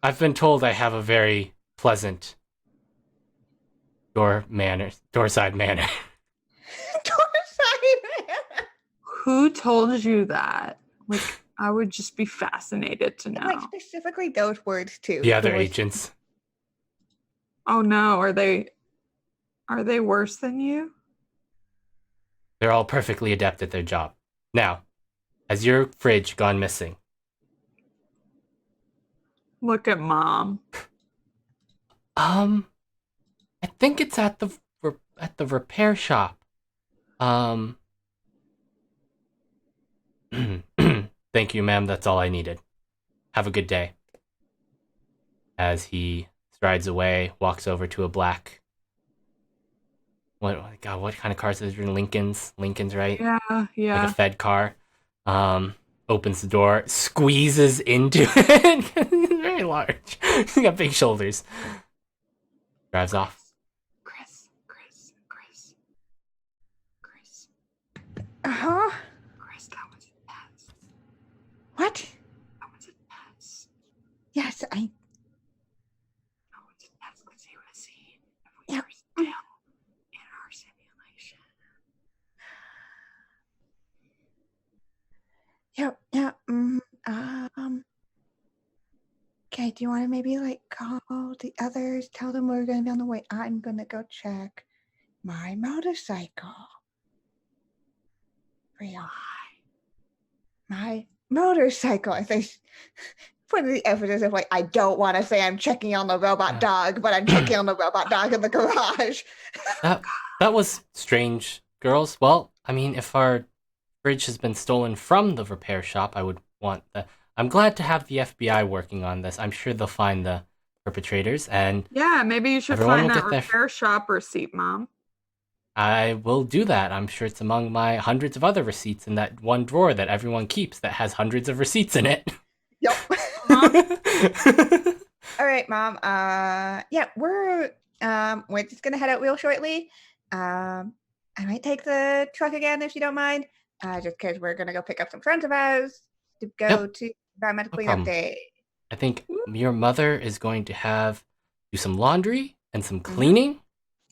I've been told I have a very pleasant doorside manner. Doorside manner. Who told you that? Like, I would just be fascinated to know. Like, specifically those words, too. The other agents. Oh, no. Are they worse than you? They're all perfectly adept at their job. Now, has your fridge gone missing? Look at Mom. I think it's at the repair shop. Thank you, ma'am. That's all I needed. Have a good day. As he strides away, walks over to a black. What kind of cars is there? Lincolns, right? Yeah. Like a Fed car. Opens the door, squeezes into it. He's very large. He's got big shoulders. Drives off. Chris. Uh-huh. Chris, that was a test. What? That was a test. Yes, That was a test because he was seen if we were still in our simulation. Yeah. Okay, do you want to maybe call the others, tell them we're gonna be on the way? I'm gonna go check my motorcycle. Fria. My motorcycle. I think put the emphasis of I don't want to say I'm checking on the robot dog, but I'm checking on the robot dog in the garage. That was strange, girls. Well, I mean, if our fridge has been stolen from the repair shop, I would want the... I'm glad to have the FBI working on this. I'm sure they'll find the perpetrators, and... Yeah, maybe you should find that repair shop receipt, Mom. I will do that. I'm sure it's among my hundreds of other receipts in that one drawer that everyone keeps that has hundreds of receipts in it. Yep. All right, Mom. Yeah, we're just gonna head out real shortly. I might take the truck again if you don't mind. just because we're gonna go pick up some friends of ours to go to environmental cleanup problem. day. I think your mother is going to do some laundry and some cleaning.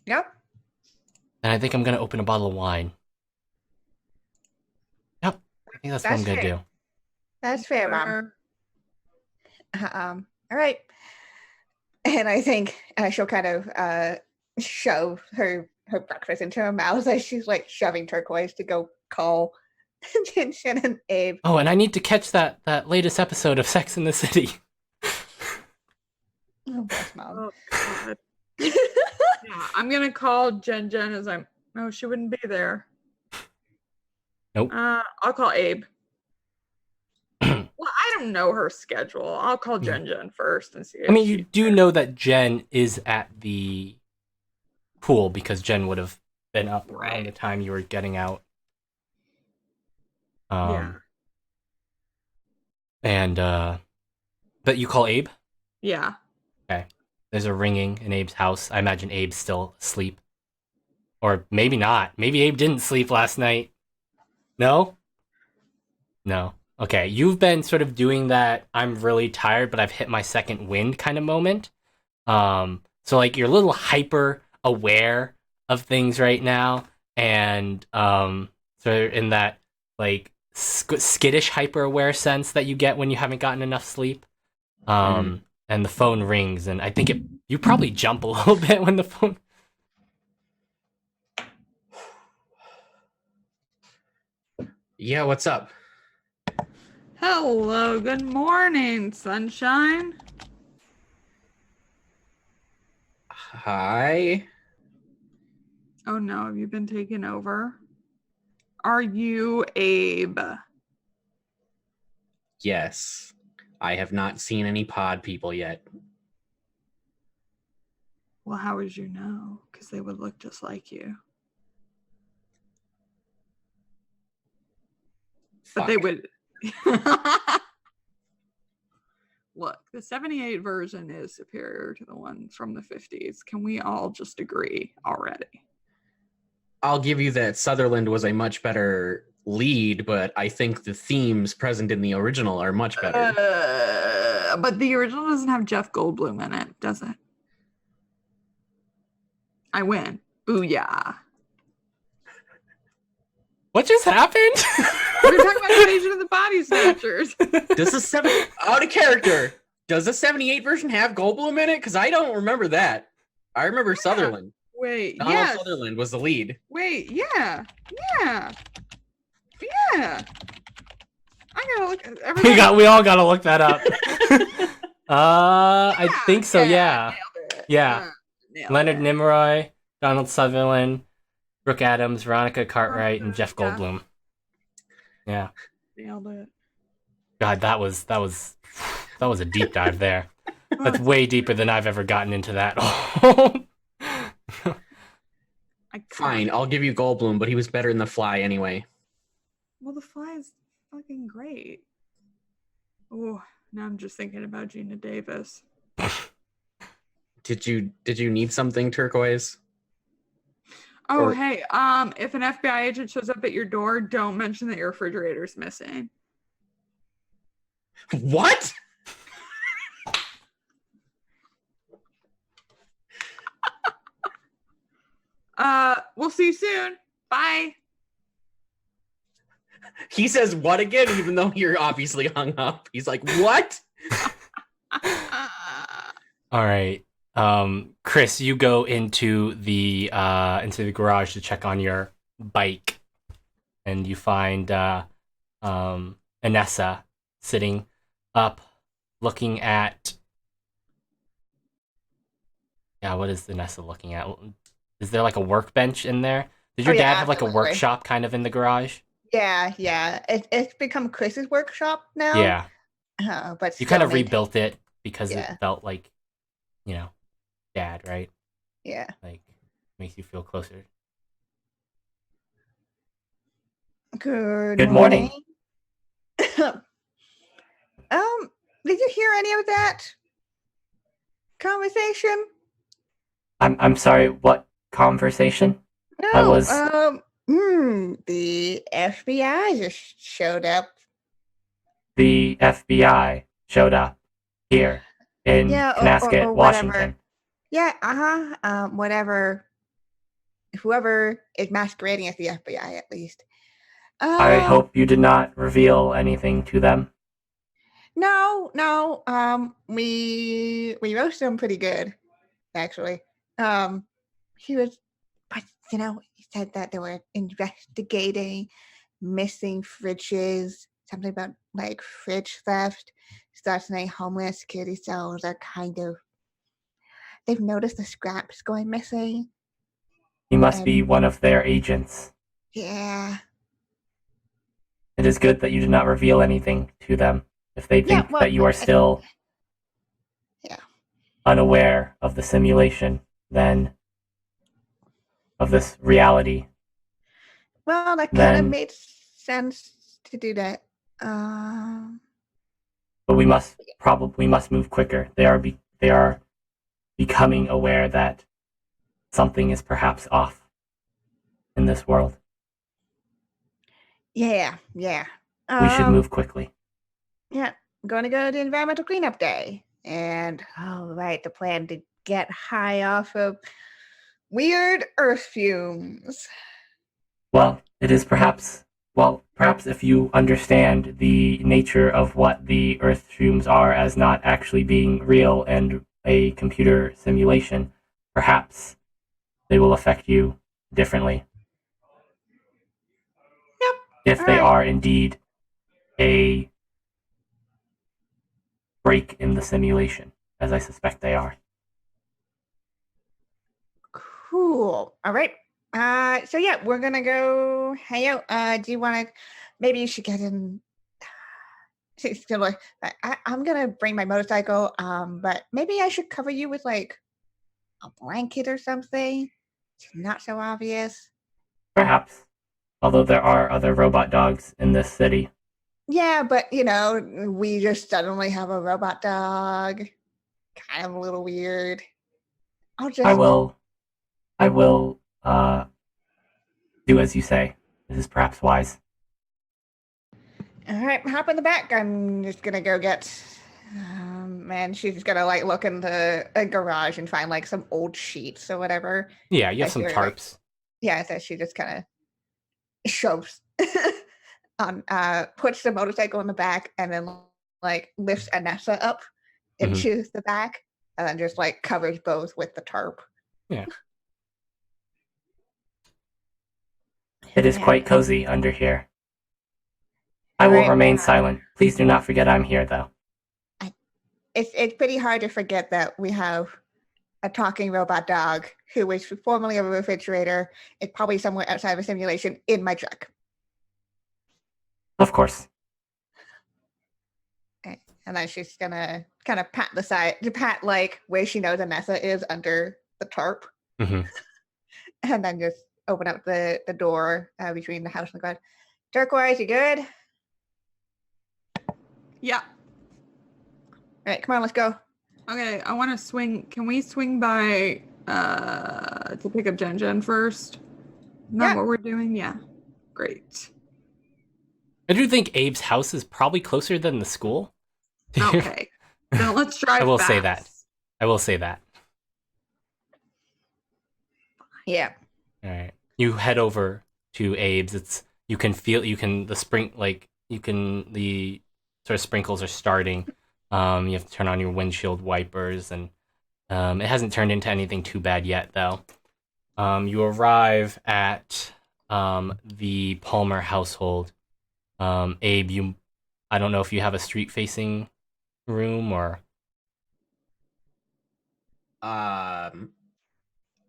Yep. And I think I'm going to open a bottle of wine. Yep. I think that's what I'm going to do. That's fair, Mom. All right. And I think she'll kind of shove her breakfast into her mouth as she's like shoving Turquoise to go call Jin and Abe. Oh, and I need to catch that latest episode of Sex in the City. Oh, bless Mom. Oh, God. Yeah, I'm gonna call Jen as I'm. No, she wouldn't be there. Nope. I'll call Abe. Well, I don't know her schedule. I'll call Jen first and see. I mean, you do know that Jen is at the pool because Jen would have been up around the time you were getting out. Yeah. And but you call Abe? Yeah. Okay. There's a ringing in Abe's house. I imagine Abe's still asleep. Or maybe not. Maybe Abe didn't sleep last night. No? No. Okay, you've been sort of doing that I'm really tired, but I've hit my second wind kind of moment. So like you're a little hyper aware of things right now, and so in that like skittish hyper aware sense that you get when you haven't gotten enough sleep. And the phone rings, and I think you probably jump a little bit when the phone. Yeah, what's up? Hello, good morning, sunshine. Hi. Oh no, have you been taken over? Are you Abe? Yes. I have not seen any pod people yet. Well, how would you know? Because they would look just like you. But they would. Look, the 78 version is superior to the one from the 50s. Can we all just agree already? I'll give you that Sutherland was a much better lead, but I think the themes present in the original are much better. But the original doesn't have Jeff Goldblum in it, does it? I win. Booyah. What just happened? We're talking about Invasion of the Body Snatchers. Out of character. Does the 78 version have Goldblum in it? Because I don't remember that. I remember Sutherland. Wait, Donald Sutherland was the lead. Wait, yeah. I gotta look. We all gotta look that up. I think so. Yeah. Yeah. Leonard Nimoy, Donald Sutherland, Brooke Adams, Veronica Cartwright, and Jeff Goldblum. Yeah. Nailed it. God, that was a deep dive there. That's way deeper than I've ever gotten into that. Fine, I'll give you Goldblum, but he was better in The Fly anyway. Well, The Fly is fucking great. Oh, now I'm just thinking about Gina Davis. Did you need something, Turquoise? Oh, hey, if an FBI agent shows up at your door, don't mention that your refrigerator's missing. What? We'll see you soon. Bye. He says what again, even though you're obviously hung up. He's like, what? All right. Chris, you go into the garage to check on your bike, and you find Anessa sitting up, looking at. Yeah, what is Anessa looking at? Is there like a workbench in there? Did your dad have like a workshop kind of in the garage? Yeah. It's become Chris's workshop now. Yeah. But you kind of rebuilt it because it felt like, dad, right? Yeah. Like, makes you feel closer. Good morning. Did you hear any of that conversation? I'm sorry, what conversation? No, The FBI just showed up. The FBI showed up here in Yeah, Kanaskat, or Washington. whatever. Yeah, whatever. Whoever is masquerading as the FBI, at least. I hope you did not reveal anything to them. No. We roasted him pretty good, actually. He was, but he said that they were investigating missing fridges, something about like fridge theft. Starts saying homeland security cells are they've noticed the scraps going missing. He must be one of their agents. Yeah. It is good that you did not reveal anything to them. If they think that you are still unaware of the simulation, then of this reality. Well, that kind of made sense to do that. But we must move quicker. They are becoming aware that something is perhaps off in this world. Yeah. We should move quickly. Yeah, I'm going to go to Environmental Cleanup Day. And, the plan to get high off of weird earth fumes. Well, it is perhaps if you understand the nature of what the earth fumes are as not actually being real and a computer simulation, perhaps they will affect you differently. Yep. If they are indeed a break in the simulation, as I suspect they are. Cool. All right. We're gonna go hang out. Do you want to? Maybe you should get in. She's gonna. I'm gonna bring my motorcycle. But maybe I should cover you with like a blanket or something. It's not so obvious. Perhaps. Although there are other robot dogs in this city. Yeah, but we just suddenly have a robot dog. Kind of a little weird. I will do as you say. This is perhaps wise. All right, hop in the back. I'm just gonna go get. And she's gonna like look in a garage and find like some old sheets or whatever. Yeah, you have some tarps. So she just kind of shoves on, puts the motorcycle in the back, and then like lifts Anessa up into the back, and then just like covers both with the tarp. Yeah. It is quite cozy under here. I will remain silent. Please do not forget I'm here, though. It's pretty hard to forget that we have a talking robot dog who was formerly a refrigerator. It's probably somewhere outside of a simulation in my truck. Of course. Okay. And then she's gonna kind of pat like where she knows Anessa is under the tarp. Mm-hmm. And then just open up the door between the house and the garage. Turquoise, you good? Yeah. All right, come on, let's go. Okay, I want to swing. Can we swing by to pick up Jen first? Isn't that what we're doing? Yeah. Great. I do think Abe's house is probably closer than the school. Okay. Then let's drive I will fast. say that. Yeah. All right. You head over to Abe's. The sort of sprinkles are starting. You have to turn on your windshield wipers, and it hasn't turned into anything too bad yet, though. You arrive at the Palmer household. Abe, I don't know if you have a street-facing room or...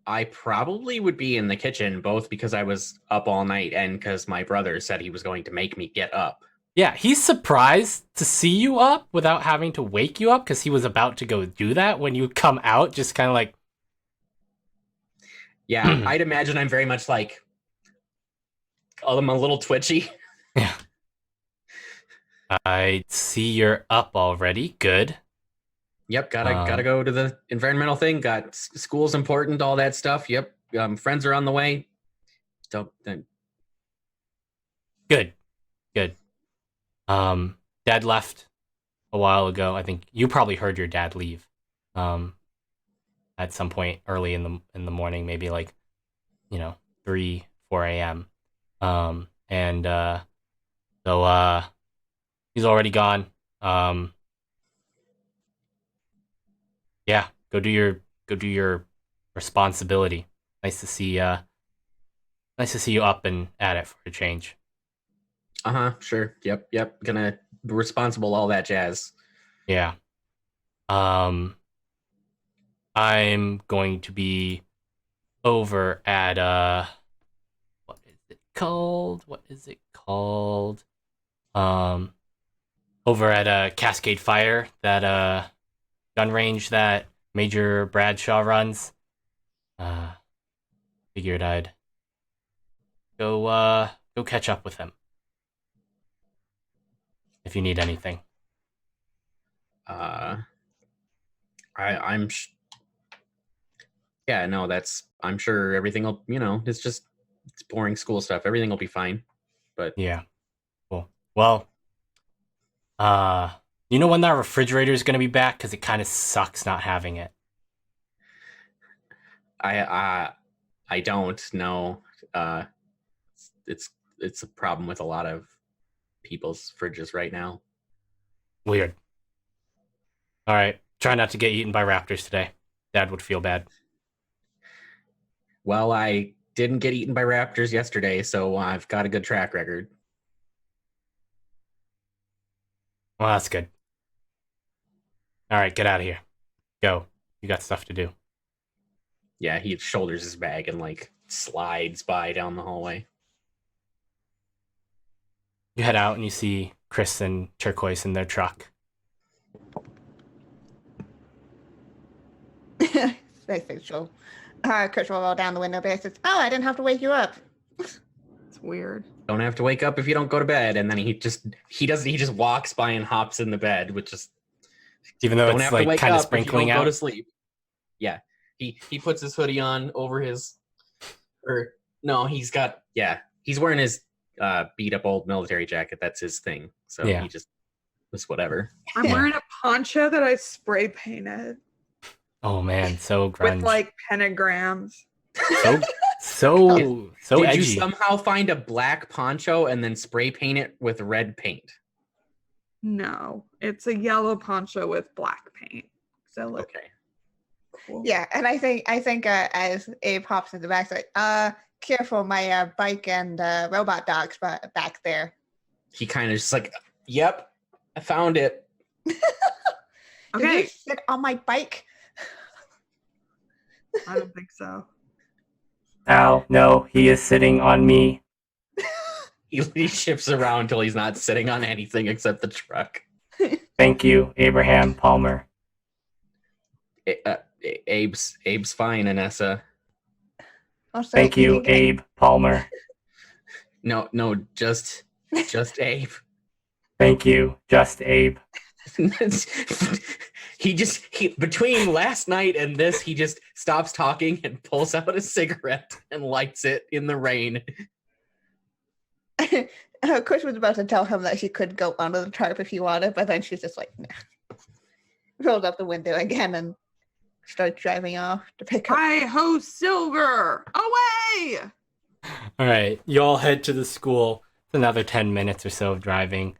I probably would be in the kitchen, both because I was up all night and because my brother said he was going to make me get up. Yeah, he's surprised to see you up without having to wake you up because he was about to go do that when you come out, just kind of like... Yeah, I'd imagine I'm very much like... I'm a little twitchy. Yeah. I see you're up already. Good. Yep, gotta go to the environmental thing. Got school's important, all that stuff. Yep, friends are on the way. Good. Dad left a while ago. I think you probably heard your dad leave. At some point early in the morning, maybe like 3, 4 a.m. And so he's already gone. Yeah, go do your responsibility. Nice to see you up and at it for a change. Sure. Yep. Gonna be responsible, all that jazz. Yeah. I'm going to be over at what is it called? Over at Cascade Fire, that gun range that Major Bradshaw runs. Figured I'd go catch up with him. If you need anything. I'm sure everything will, it's boring school stuff. Everything will be fine. But yeah. Cool. Well, you know when that refrigerator is going to be back? Because it kind of sucks not having it. I don't know. It's a problem with a lot of people's fridges right now. Weird. All right. Try not to get eaten by raptors today. Dad would feel bad. Well, I didn't get eaten by raptors yesterday, so I've got a good track record. Well, that's good. All right, get out of here. Go. You got stuff to do. Yeah, he shoulders his bag and slides by down the hallway. You head out and you see Chris and Turquoise in their truck. Very facial. Chris will roll down the window basis. Oh, I didn't have to wake you up. It's weird. Don't have to wake up if you don't go to bed. And then he just walks by and hops in the bed, which is, even though it's like kind of sprinkling out. Go to sleep. Yeah, he puts his hoodie on over his, he's wearing his beat up old military jacket. That's his thing. So he just was whatever. I'm wearing a poncho that I spray painted. Oh man, so grunge. With pentagrams. So Did edgy. you somehow find a black poncho and then spray paint it with red paint? No, it's a yellow poncho with black paint. So look. Okay. Cool. Yeah, and I think as Abe hops in the back, careful, my bike and robot dog's back there. He kind of just yep, I found it. Did you sit on my bike? I don't think so. Ow, no, he is sitting on me. He shifts around till he's not sitting on anything except the truck. Thank you, Abraham Palmer. Abe's fine, Anessa. Also, Thank you, Abe Palmer. No, just Abe. Thank you, just Abe. He between last night and this, he just stops talking and pulls out a cigarette and lights it in the rain. Chris was about to tell him that she could go under the tarp if he wanted, but then she's just nah. Rolled up the window again and started driving off to pick up. Hi-ho, Silver! Away! All right, you all head to the school. It's another 10 minutes or so of driving.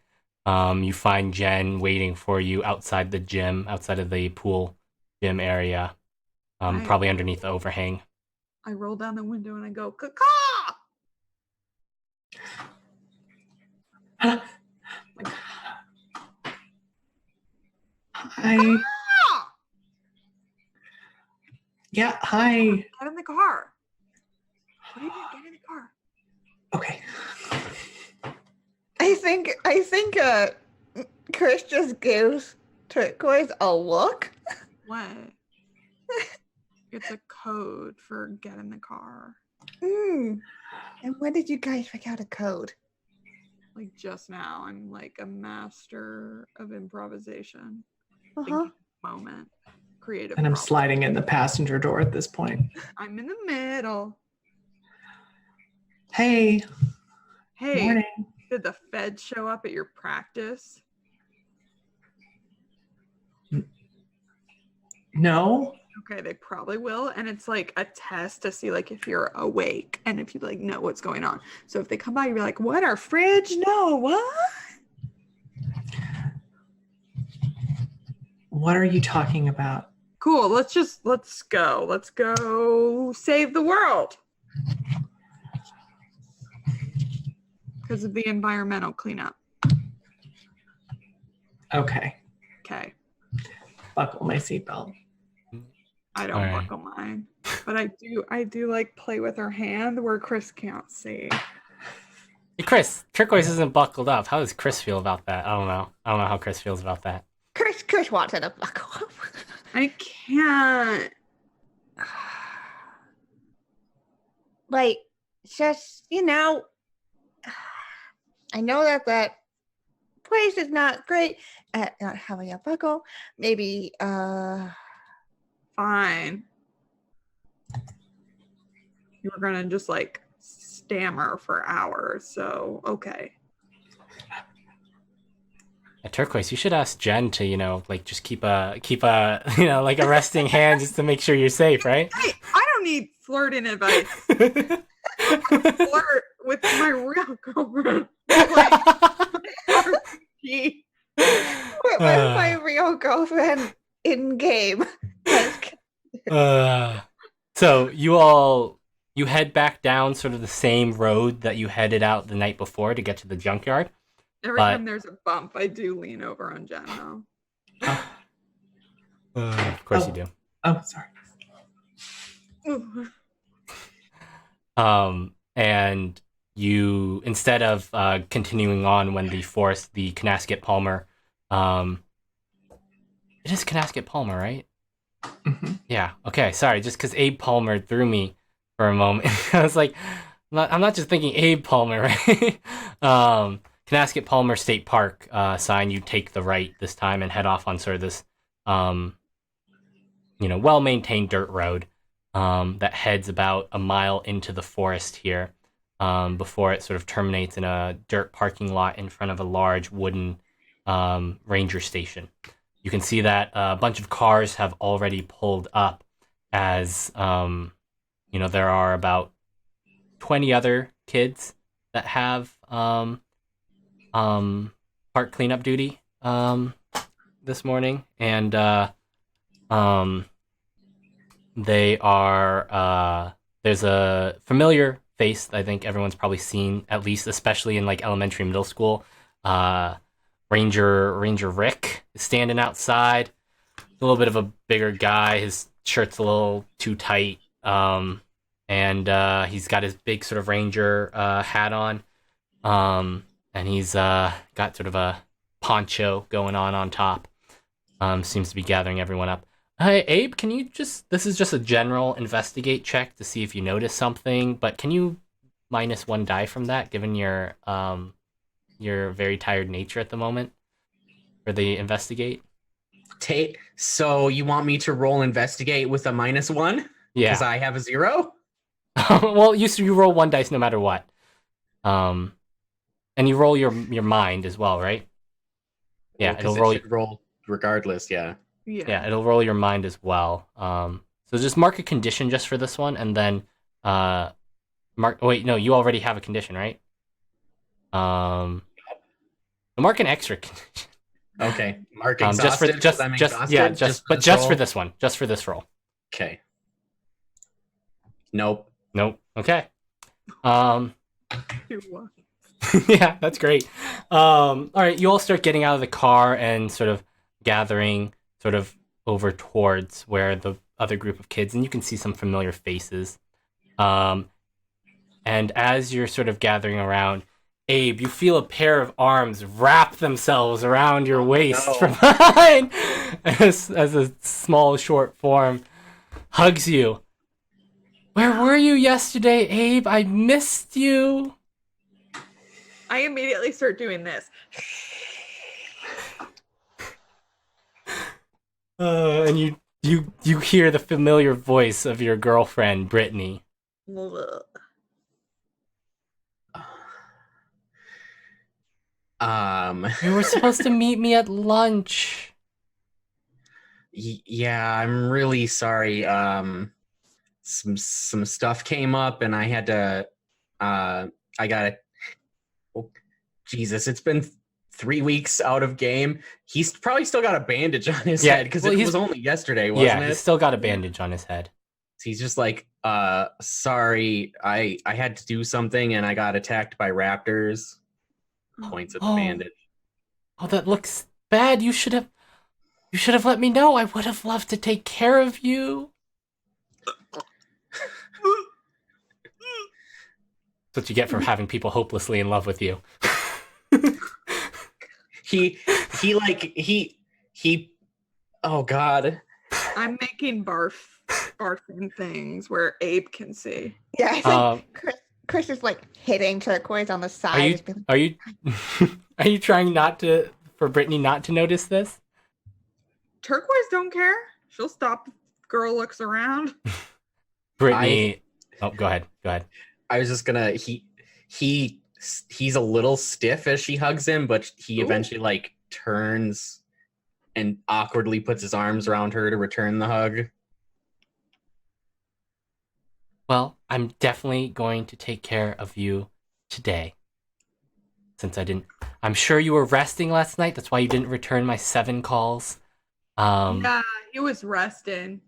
You find Jen waiting for you outside the gym, outside of the pool gym area, probably underneath the overhang. I roll down the window and I go, caw! Hi. Yeah, hi. Get in the car. What are you doing? Get in the car. Okay. I think Chris just gives Turquoise a look. What? It's a code for get in the car. And when did you guys pick out a code? Just now. I'm a master of improvisation. Uh-huh. Moment. Creative. And I'm problem. sliding in the passenger door at this point. I'm in the middle. Hey. Hey. Morning. Did the feds show up at your practice? No. Okay, they probably will. And it's like a test to see like if you're awake and if you like know what's going on. So if they come by, you're like, what, our fridge? No, what? What are you talking about? Cool. Let's go. Let's go save the world. Because of the environmental cleanup. Okay. Okay. Buckle my seatbelt. I don't All right. buckle mine. But I do like play with her hand where Chris can't see. Hey, Chris, Turquoise isn't buckled up. How does Chris feel about that? I don't know how Chris feels about that. Chris wanted to buckle up. I can't. Like, just, I know that place is not great at not having a buckle. Maybe, Fine. You were gonna just like stammer for hours, so okay. Turquoise, you should ask Jen to, like just keep a like a resting hand just to make sure you're safe, right? Hey, I don't need flirting advice. Flirt with my real girlfriend. Like, with my real girlfriend in game. So you head back down sort of the same road that you headed out the night before to get to the junkyard. Every time there's a bump, I do lean over on Jen though. Of course you do. Oh, sorry. Ooh. And you, instead of continuing on when the Kanaskat Palmer, it is Kanaskat Palmer, right? Mm-hmm. Yeah. Okay. Sorry. Just because Abe Palmer threw me for a moment. I was like, I'm not just thinking Abe Palmer, right? Kanaskat Palmer State Park sign. You take the right this time and head off on sort of this, well-maintained dirt road that heads about a mile into the forest here before it sort of terminates in a dirt parking lot in front of a large wooden ranger station. You can see that a bunch of cars have already pulled up as, there are about 20 other kids that have park cleanup duty this morning. And they are, there's a familiar face I think everyone's probably seen, at least, especially in like elementary, middle school. Ranger Rick is standing outside. A little bit of a bigger guy. His shirt's a little too tight. And he's got his big sort of ranger hat on. And he's got sort of a poncho going on top. Seems to be gathering everyone up. Hey, Abe, can you this is just a general investigate check to see if you notice something, but can you -1 die from that, given your very tired nature at the moment for the investigate? So you want me to roll investigate with a -1? Yeah. Because I have a 0? Well, you roll 1 dice no matter what. And you roll your mind as well, right? Yeah, it'll roll regardless, yeah. Yeah, it'll roll your mind as well. So just mark a condition just for this one, and then you already have a condition, right? Mark an extra condition. Okay, mark exhausted. Just for this one, just for this roll. Okay. Nope. Okay. Yeah, that's great. All right, you all start getting out of the car and sort of gathering sort of over towards where the other group of kids, and you can see some familiar faces. And as you're sort of gathering around, Abe, you feel a pair of arms wrap themselves around your waist from behind as a small, short form hugs you. Where were you yesterday, Abe? I missed you. I immediately start doing this. And you hear the familiar voice of your girlfriend, Brittany. You were supposed to meet me at lunch. Yeah, I'm really sorry. Some stuff came up, and I had to. I got it. Oh, Jesus, it's been 3 weeks out of game. He's probably still got a bandage on his head because it was only yesterday, wasn't it? He's still got a bandage on his head. He's just like, sorry, I had to do something, and I got attacked by raptors. Points at the bandage. Oh, that looks bad. You should have let me know. I would have loved to take care of you. That's what you get for having people hopelessly in love with you. He oh God. I'm making barfing things where Abe can see. Yeah, it's like Chris is like hitting Turquoise on the side. Are you are you trying for Brittany not to notice this? Turquoise don't care. She'll stop if the girl looks around. Brittany, go ahead. I was just gonna he's a little stiff as she hugs him, but he eventually like turns and awkwardly puts his arms around her to return the hug. Well, I'm definitely going to take care of you today. Since I'm sure you were resting last night. That's why you didn't return my 7 calls. Yeah, he was resting.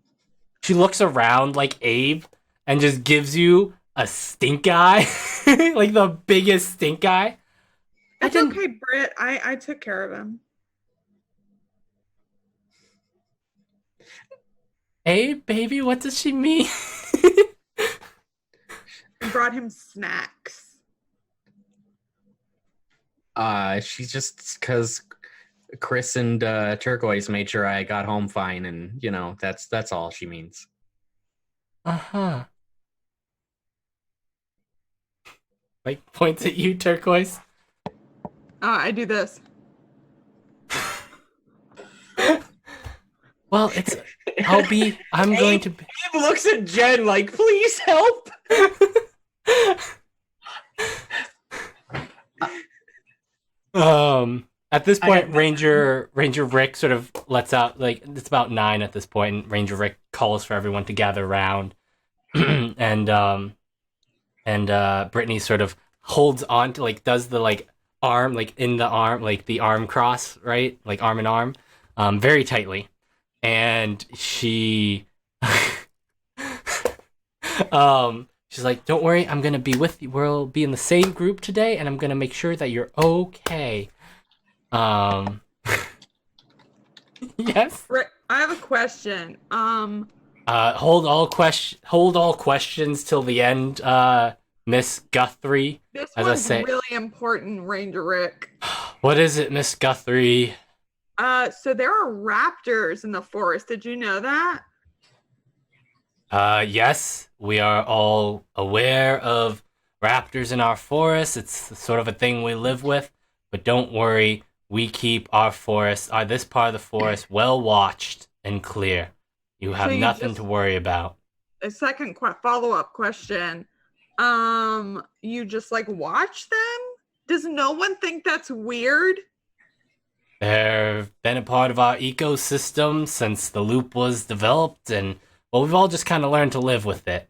She looks around like Abe and just gives you a stink eye. Like the biggest stink eye. It's okay, Britt. I took care of him. Hey, baby, what does she mean? I brought him snacks. She's just because Chris and Turquoise made sure I got home fine, and that's all she means. Uh-huh. Like points at you, Turquoise. I do this. Well, I'm going to be. Abe looks at Jen like, please help. At this point, Ranger Rick sort of lets out, like, it's about 9 at this point, and Ranger Rick calls for everyone to gather around, and Brittany sort of holds on to, like, does the, like, arm, like, in the arm, like, the arm cross, right? Like, arm in arm, very tightly, and she, she's like, don't worry, I'm gonna be with you, we'll be in the same group today, and I'm gonna make sure that you're okay. Yes. Rick, I have a question. Hold all questions till the end, Miss Guthrie. This as one's I say. really important, Ranger Rick. What is it, Miss Guthrie? So there are raptors in the forest. Did you know that? Yes, we are all aware of raptors in our forest. It's sort of a thing we live with, but don't worry. We keep our forest, this part of the forest, well watched and clear. You have nothing to worry about. A second follow-up question. You just like watch them? Does no one think that's weird? They've been a part of our ecosystem since the loop was developed, and well, we've all just kind of learned to live with it.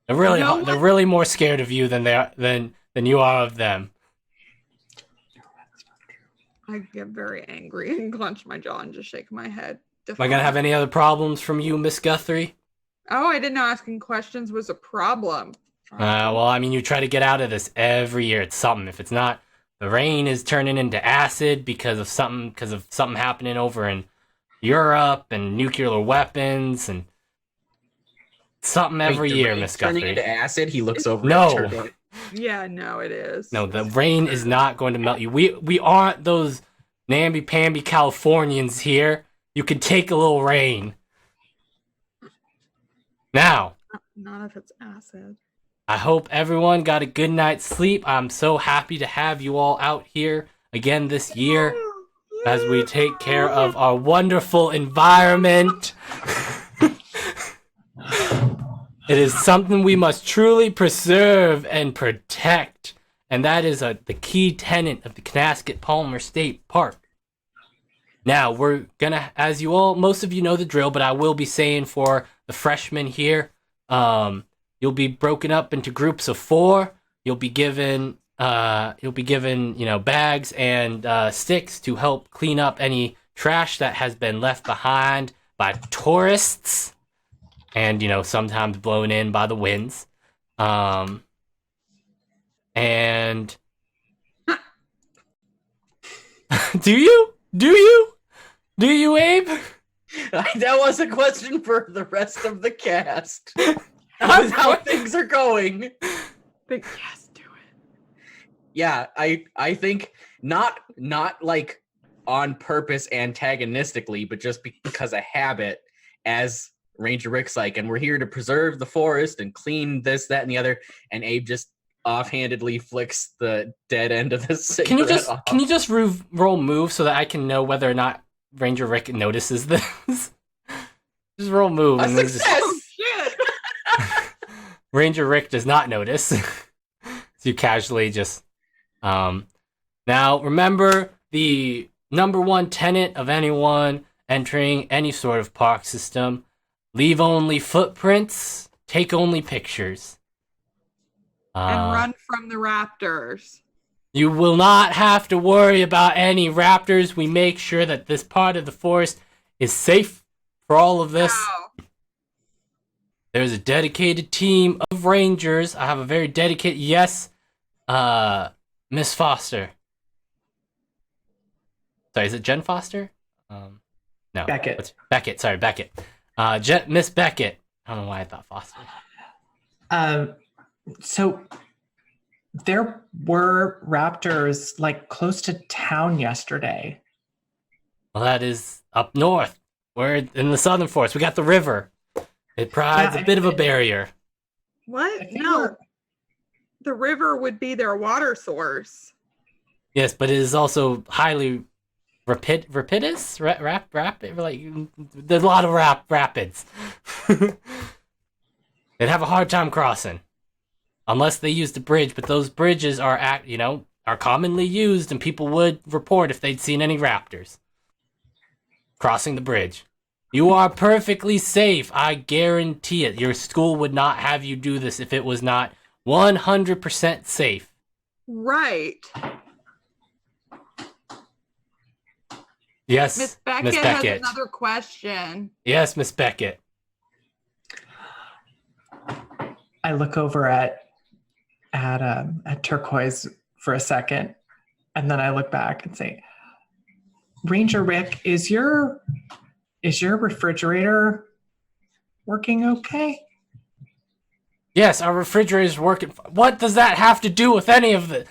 They're really more scared of you than you are of them. I get very angry and clench my jaw and just shake my head. Am I gonna have any other problems from you, Miss Guthrie? Oh, I didn't know asking questions was a problem. Well, I mean, you try to get out of this every year. It's something. If it's not, the rain is turning into acid because of something happening over in Europe and nuclear weapons and something every year, Miss Guthrie. Turning into acid, he looks over. No. Yeah, no, it is. No, the rain is not going to melt you. We aren't those namby-pamby Californians here. You can take a little rain. Now. Not if it's acid. I hope everyone got a good night's sleep. I'm so happy to have you all out here again this year as we take care of our wonderful environment. It is something we must truly preserve and protect and that is the key tenet of the Kanaskat Palmer State Park. Now, we're gonna, as most of you know the drill, but I will be saying for the freshmen here, you'll be broken up into groups of 4. You'll be given, bags and sticks to help clean up any trash that has been left behind by tourists, and sometimes blown in by the winds. And do you, Abe? That was a question for the rest of the cast. How things are going. But yes, do it. Yeah, I think not like on purpose antagonistically, but just because of habit, as Ranger Rick's like, and we're here to preserve the forest and clean this, that, and the other, and Abe just offhandedly flicks the dead end of the cigarette off. Can you just roll move so that I can know whether or not Ranger Rick notices this? Just roll move. A and success! Oh, shit! Ranger Rick does not notice. So you casually just... Now, remember, the number 1 tenet of anyone entering any sort of park system: leave only footprints, take only pictures. And run from the raptors. You will not have to worry about any raptors. We make sure that this part of the forest is safe for all of this. Wow. There's a dedicated team of rangers. I have a very dedicated... Yes, Miss Foster. Sorry, is it Jen Foster? No. Beckett. Beckett, sorry, Beckett. Miss Beckett. I don't know why I thought Foster. So there were raptors like close to town yesterday. Well, that is up north. We're in the southern forest. We got the river. It provides a bit of a barrier. What? No. The river would be their water source. Yes, but it is also highly rapidous? Rapid? Like, there's a lot of rapids. They'd have a hard time crossing. Unless they used a bridge, but those bridges are commonly used, and people would report if they'd seen any raptors crossing the bridge. You are perfectly safe, I guarantee it. Your school would not have you do this if it was not 100% safe. Right. Yes, Miss Beckett has another question. Yes, Miss Beckett. I look over at Turquoise for a second, and then I look back and say, Ranger Rick, is your refrigerator working okay? Yes, our refrigerator's working. What does that have to do with any of the...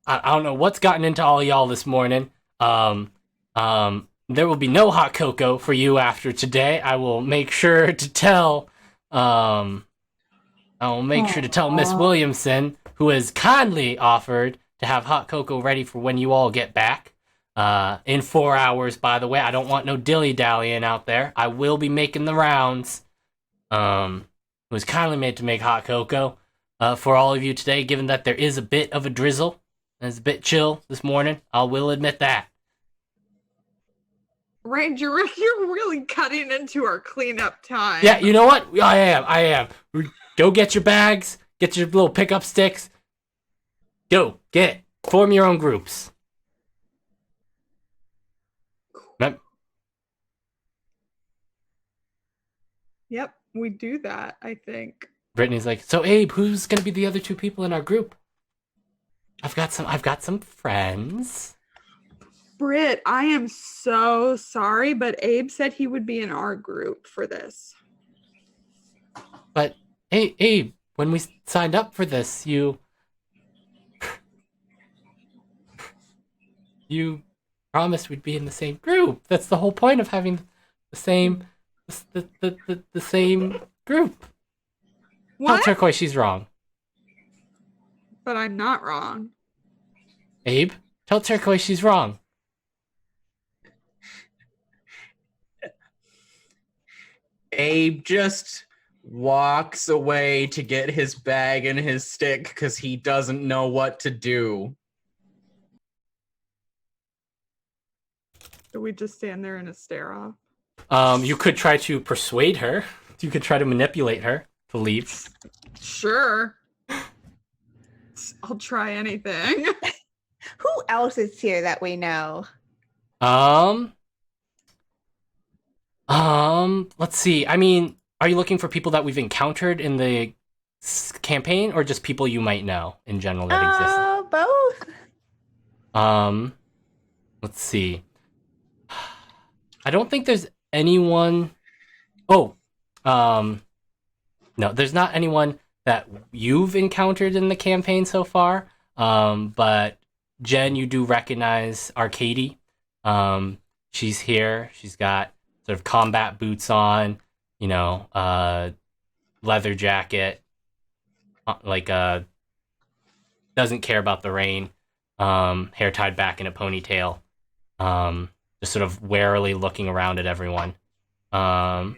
I don't know what's gotten into all y'all this morning. There will be no hot cocoa for you after today. I will make sure to tell... Miss Williamson, who has kindly offered to have hot cocoa ready for when you all get back. In 4 hours, by the way. I don't want no dilly-dallying out there. I will be making the rounds. Who was kindly made to make hot cocoa for all of you today, given that there is a bit of a drizzle. And it's a bit chill this morning. I will admit that. Ranger Rick, you're really cutting into our cleanup time. Yeah, you know what? I am. Go get your bags. Get your little pickup sticks. Go, get it. Form your own groups. Yep, we do that, I think. Brittany's like, so Abe, who's gonna be the other 2 people in our group? I've got some friends. Britt, I am so sorry, but Abe said he would be in our group for this. But hey, Abe, when we signed up for this, you promised we'd be in the same group. That's the whole point of having the same group. What? Tell Turquoise she's wrong. But I'm not wrong. Abe, tell Turquoise she's wrong. Abe, just walks away to get his bag and his stick because he doesn't know what to do. Do we just stand there and stare off? You could try to persuade her. You could try to manipulate her to leave. Sure. I'll try anything. Who else is here that we know? Let's see. I mean, are you looking for people that we've encountered in the campaign, or just people you might know in general that exist? Both. Let's see. I don't think there's anyone. Oh, no, there's not anyone that you've encountered in the campaign so far. But Jen, you do recognize Arcady. She's here. She's got sort of combat boots on, leather jacket, doesn't care about the rain, hair tied back in a ponytail, just sort of warily looking around at everyone. I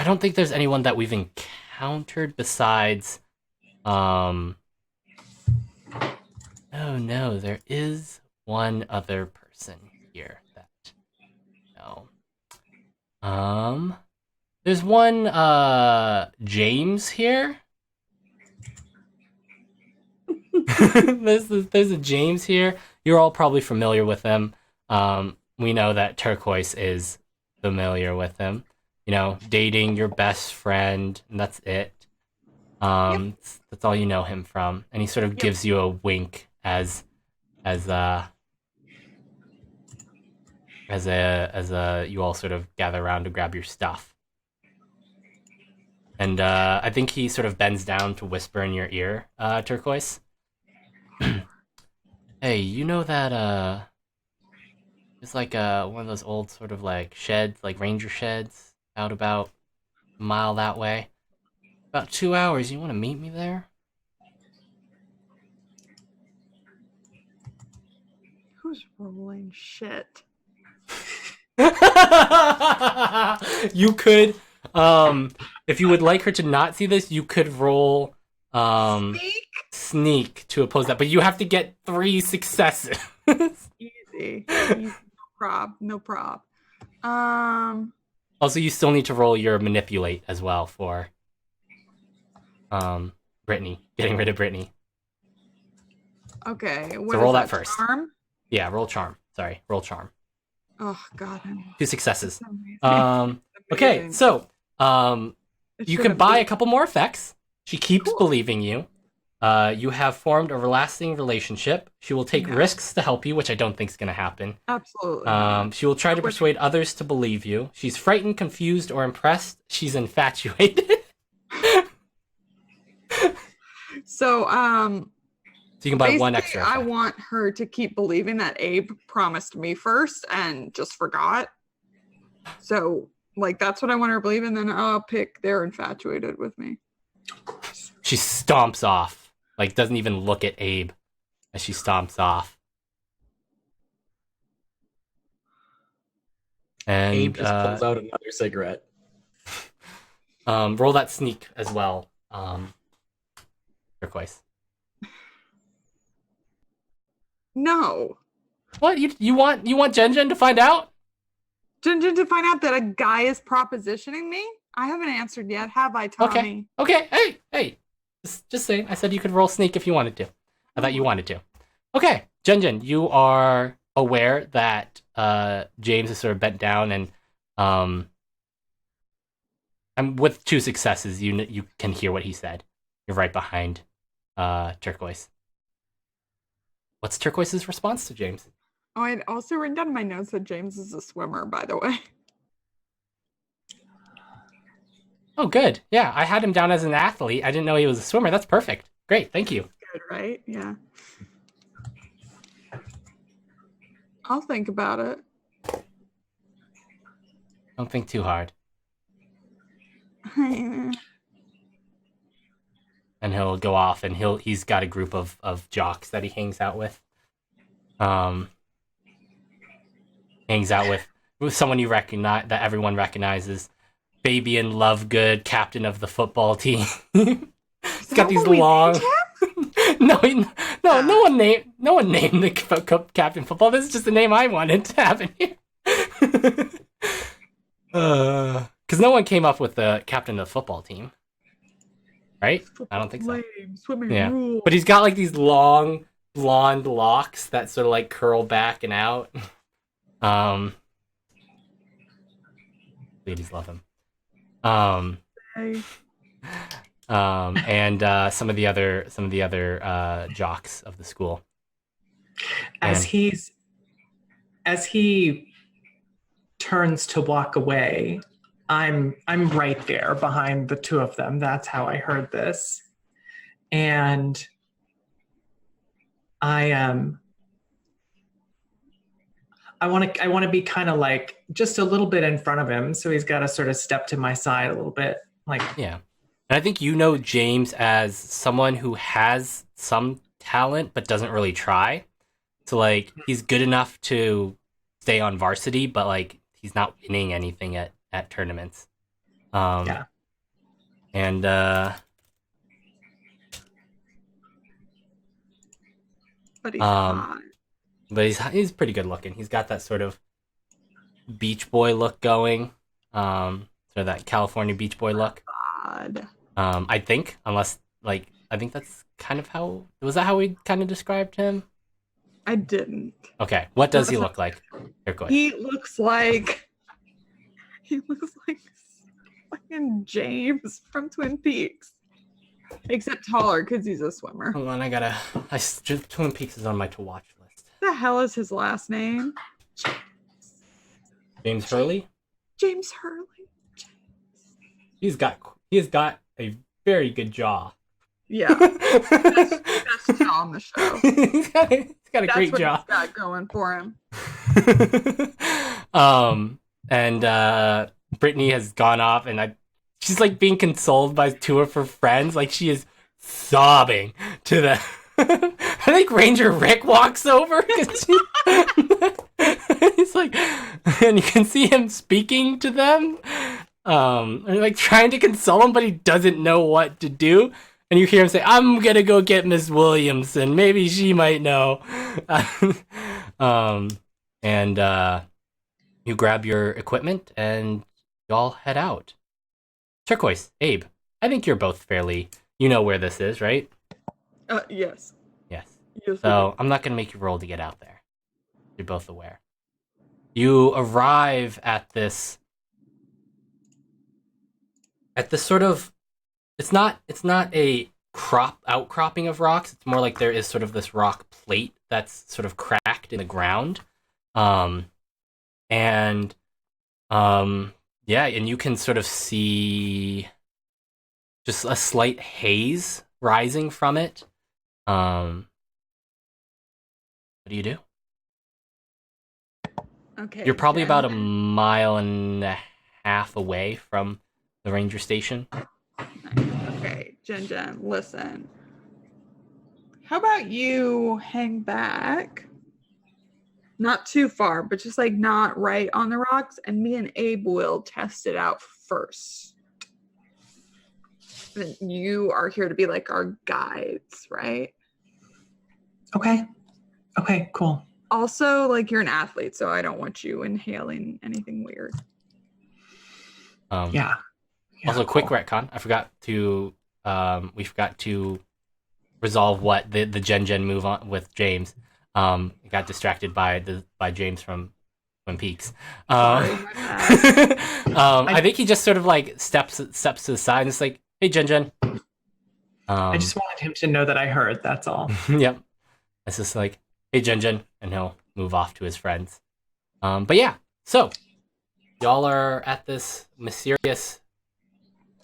don't think there's anyone that we've encountered besides, oh no, there is one other person here that, no. There's one, James here. There's a James here. You're all probably familiar with him. We know that Turquoise is familiar with him. Dating your best friend, and that's it. That's all you know him from. And he sort of gives you a wink as you all sort of gather around to grab your stuff. And I think he sort of bends down to whisper in your ear, Turquoise. Hey, you know that it's like one of those old sort of like sheds, like ranger sheds, out about a mile that way. About 2 hours. You want to meet me there? Who's rolling shit? You could, if you would like her to not see this, you could roll sneak to oppose that, but you have to get 3 successes. Easy. No prob. Also, you still need to roll your manipulate as well for Brittany, getting rid of Brittany. Okay. So roll that first. Charm? Yeah, roll charm. Sorry, roll charm. Oh God. 2 successes. Amazing. Okay, so It you can shouldn't buy be. a couple more effects. She keeps believing you. You have formed a lasting relationship. She will take risks to help you, which I don't think is going to happen. Absolutely. She will try to persuade others to believe you. She's frightened, confused, or impressed. She's infatuated. So you can buy one extra I effect. want her to keep believing that Abe promised me first and just forgot. So that's what I want her to believe, and then I'll pick they're infatuated with me. She stomps off. Doesn't even look at Abe as she stomps off. And Abe just pulls out another cigarette. roll that sneak as well. Turquoise. No. What you want Jen to find out? Jen to find out that a guy is propositioning me? I haven't answered yet, have I, Tommy? Okay. Hey. Just saying. I said you could roll sneak if you wanted to. I thought you wanted to. Okay, Jen, you are aware that James is sort of bent down, and I'm with 2 successes. You can hear what he said. You're right behind Turquoise. What's Turquoise's response to James? Oh, I'd also written down in my notes that James is a swimmer, by the way. Oh, good. Yeah, I had him down as an athlete. I didn't know he was a swimmer. That's perfect. Great, thank you. Good, right? Yeah. I'll think about it. Don't think too hard. Yeah. And he'll go off, and he's got a group of jocks that he hangs out with. Hangs out with someone you recognize, that everyone recognizes. Fabian Lovegood, captain of the football team. He's got these what we long. named No one named the captain football. This is just the name I wanted to have in here. Because no one came up with the captain of the football team, right? I don't think so. Lame. Swimming Yeah, rules. but he's got like these long blonde locks that sort of like curl back and out. Ladies love him. Hey. And some of the other jocks of the school. As he turns to walk away, I'm right there behind the two of them. That's how I heard this. And I want to be kind of like just a little bit in front of him, so he's got to sort of step to my side a little bit, like Yeah. And I think you know James as someone who has some talent but doesn't really try. So like he's good enough to stay on varsity, but like he's not winning anything at tournaments. Yeah. And But he's hot. but he's pretty good looking. He's got that sort of beach boy look going. Sort of that California beach boy look. God. I think, unless like I think that's kind of how we kind of described him. I didn't. Okay, what does he look like? Here, go ahead. He looks like fucking James from Twin Peaks, except taller because he's a swimmer. Hold on, Twin Peaks is on my to watch list. The hell is his last name? James Hurley. James Hurley. He has got a very good jaw. Yeah, best jaw on the show. he's got a That's great what jaw. he's got going for him. And Brittany has gone off, and she's like being consoled by two of her friends. Like she is sobbing to the. I think Ranger Rick walks over because he's like, and you can see him speaking to them, and like trying to console them, but he doesn't know what to do. And you hear him say, "I'm gonna go get Miss Williamson. Maybe she might know." And you grab your equipment and y'all head out. Turquoise, Abe, I think you're both you know where this is, right? Yes. Yes. Yes, So I'm not gonna make you roll to get out there. You're both aware. You arrive at this sort of. It's not a outcropping of rocks. It's more like there is sort of this rock plate that's sort of cracked in the ground. And you can sort of see just a slight haze rising from it. What do you do? Okay. You're probably about a Jen. mile and a half away from the ranger station. Okay, Jen, listen. How about you hang back? Not too far, but just like not right on the rocks, and me and Abe will test it out first. And you are here to be like our guides, right? okay, cool. Also, like you're an athlete, so I don't want you inhaling anything weird. Yeah. Also, quick retcon. I forgot to. We forgot to resolve what the Gen move on with James. Got distracted by James from Twin Peaks. Sorry, my bad. I think he just sort of like steps to the side and is like, "Hey, Gen." I just wanted him to know that I heard. That's all. Yep. It's just like, "Hey, Gen," and he'll move off to his friends. But yeah, so y'all are at this mysterious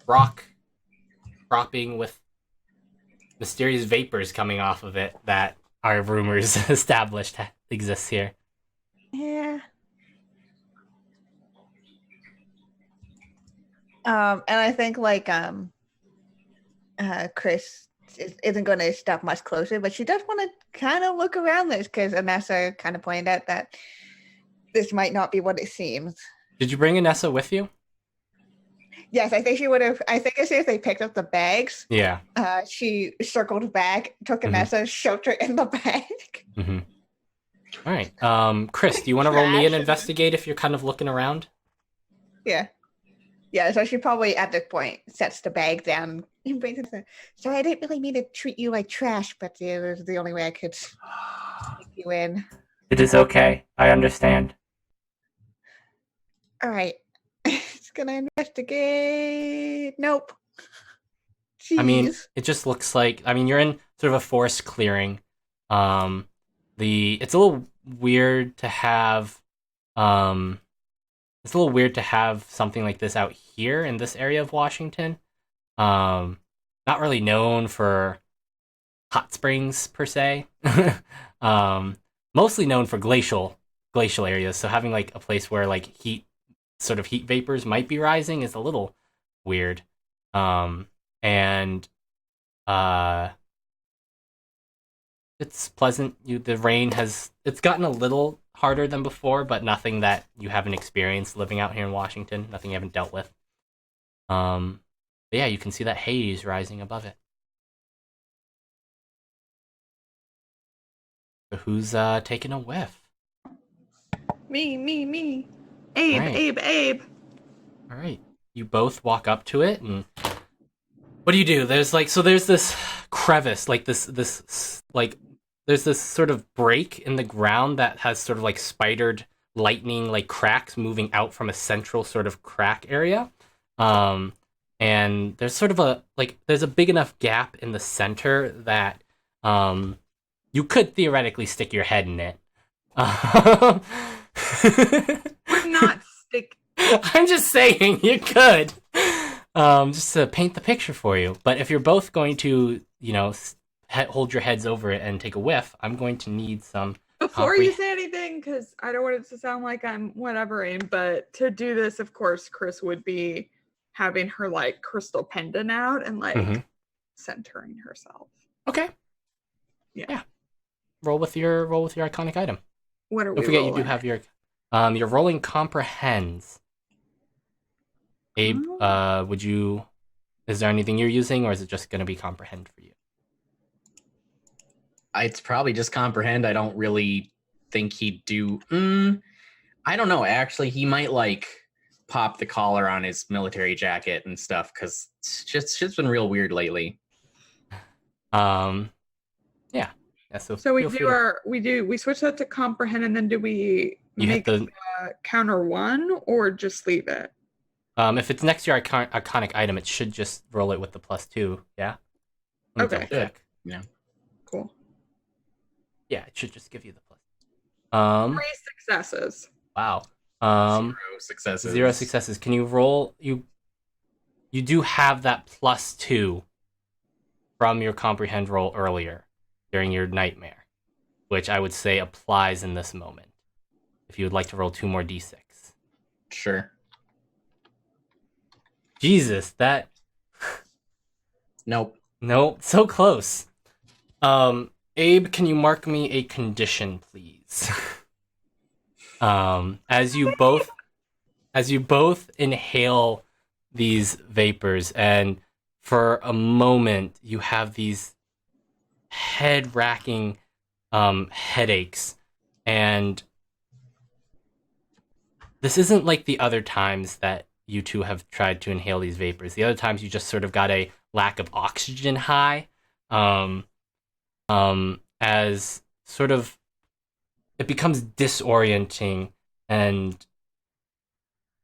rock cropping with mysterious vapors coming off of it that our rumors established exists here. Yeah. And I think like Chris isn't going to step much closer, but she does want to kind of look around this because Anessa kind of pointed out that this might not be what it seems. Did you bring Anessa with you? Yes, I think she would have. I think as soon as they picked up the bags, Yeah. she circled back, took Mhm. Anessa, shoved her in the bag. Mm-hmm. All right. Chris, do you want to roll me an Trash. investigate if you're kind of looking around? Yeah. Yeah, so she probably at this point sets the bag down and brings it to, so I didn't really mean to treat you like trash, but it was the only way I could take you in. It is okay. I understand. All right. It's gonna investigate. Nope. Jeez. I mean, it just looks like, you're in sort of a forest clearing. It's a little weird to have something like this out here in this area of Washington. Not really known for hot springs per se. Mostly known for glacial areas. So having like a place where like heat vapors might be rising is a little weird. And it's pleasant. The rain it's gotten a little harder than before, but nothing that you haven't experienced living out here in Washington. Nothing you haven't dealt with. But yeah, you can see that haze rising above it. So who's taking a whiff? Me. Abe, Right. Abe. All right. You both walk up to it, and what do? There's this crevice, like there's this sort of break in the ground that has sort of like spidered lightning, like cracks moving out from a central sort of crack area. And there's sort of there's a big enough gap in the center that you could theoretically stick your head in it. Would not stick. I'm just saying you could. Just to paint the picture for you. But if you're both going to, hold your heads over it and take a whiff, I'm going to need some. Before you say anything, because I don't want it to sound like I'm whatevering, but to do this, of course, Chris would be having her like crystal pendant out and like centering herself. Okay. Yeah. Roll with your iconic item. What are we Don't forget rolling? you do have your you're rolling comprehends. Abe, is there anything you're using, or is it just going to be comprehend for you? It's probably just comprehend. I don't really think he'd do. I don't know. Actually, he might like pop the collar on his military jacket and stuff because shit's been real weird lately. Yeah. So we switch that to comprehend, and then do we make counter one or just leave it? If it's next to your iconic item, it should just roll it with the +2. Yeah. Let me Okay. double check. Yeah. Cool. Yeah, it should just give you the plus. 3 successes. Wow. 0 successes. 0 successes. Can you roll? You do have that +2 from your comprehend roll earlier during your nightmare, which I would say applies in this moment. If you would like to roll 2 more d6. Sure. Jesus, that. Nope. So close. Abe, can you mark me a condition, please? As you both inhale these vapors, and for a moment you have these head-racking headaches, and this isn't like the other times that you two have tried to inhale these vapors. The other times you just sort of got a lack of oxygen high, as sort of it becomes disorienting, and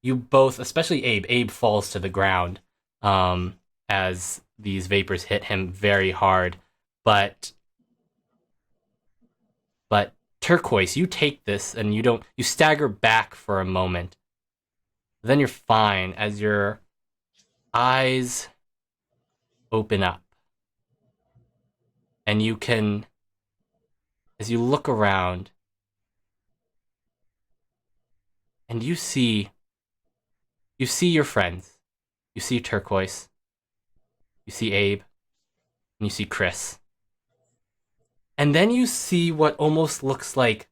you both, especially Abe falls to the ground as these vapors hit him very hard. But Turquoise, you take this and you stagger back for a moment. Then you're fine as your eyes open up. And you can, as you look around, and you see your friends. You see Turquoise. You see Abe. And you see Chris. And then you see what almost looks like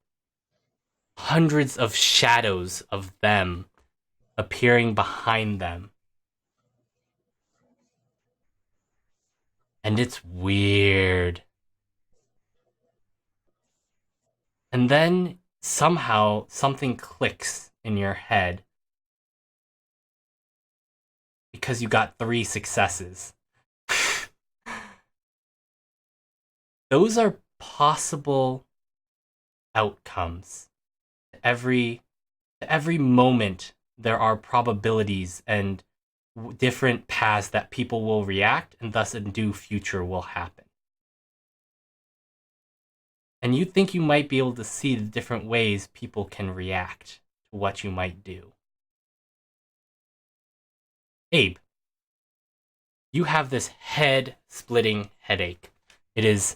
hundreds of shadows of them appearing behind them. And it's weird. And then somehow something clicks in your head because you got 3 successes. Those are possible outcomes. Every moment there are probabilities and different paths that people will react, and thus a new future will happen. And you think you might be able to see the different ways people can react to what you might do. Abe, you have this head-splitting headache. It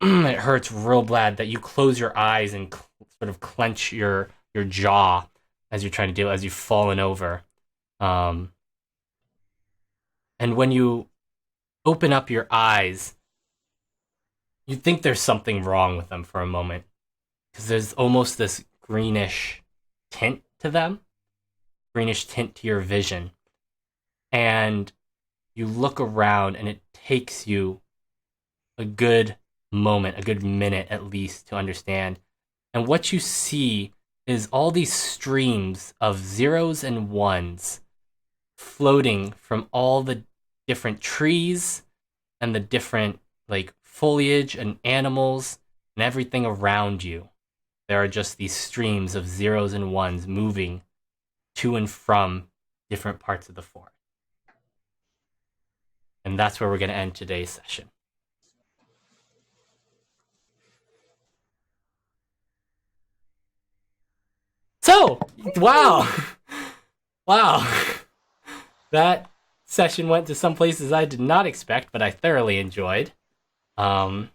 hurts real bad that you close your eyes and sort of clench your jaw as you're trying to deal, as you've fallen over. And when you open up your eyes, you think there's something wrong with them for a moment, because there's almost this greenish tint to them, greenish tint to your vision. And you look around and it takes you a good moment, a good minute at least, to understand. And what you see is all these streams of zeros and ones floating from all the different trees and the different foliage and animals and everything around you. There are just these streams of zeros and ones moving to and from different parts of the forest. And that's where we're going to end today's session. So, wow. That session went to some places I did not expect, but I thoroughly enjoyed. I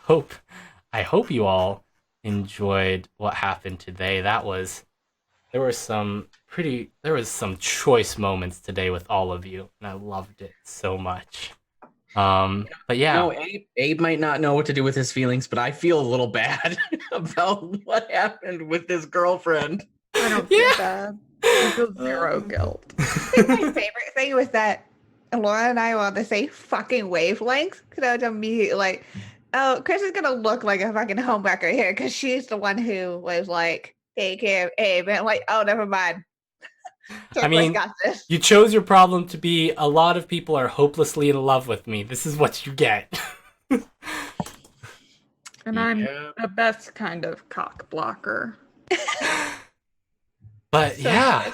hope you all enjoyed what happened today. There was some choice moments today with all of you, and I loved it so much. But yeah. No, Abe might not know what to do with his feelings, but I feel a little bad about what happened with his girlfriend. I don't feel bad. I feel zero guilt. I think my favorite thing was that Laura and I were on the same fucking wavelength. Because I was immediately like, oh, Chris is going to look like a fucking homewrecker here because she's the one who was like, take care of Abe. And I'm like, oh, never mind. I mean, got this. You chose your problem to be a lot of people are hopelessly in love with me. This is what you get. And I'm the best kind of cock blocker. But So yeah.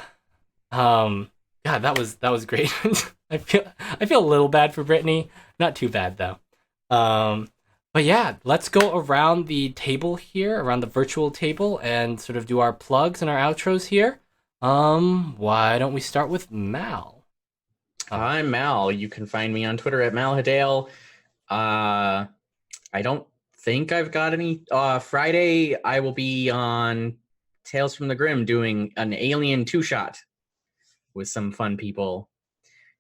God, that was great. I feel a little bad for Brittany. Not too bad though. But yeah, let's go around the table here, around the virtual table, and sort of do our plugs and our outros here. Why don't we start with Mal? I'm Mal. You can find me on Twitter at malhadale. I don't think I've got any. Friday, I will be on Tales from the Grim doing an Alien 2-shot with some fun people.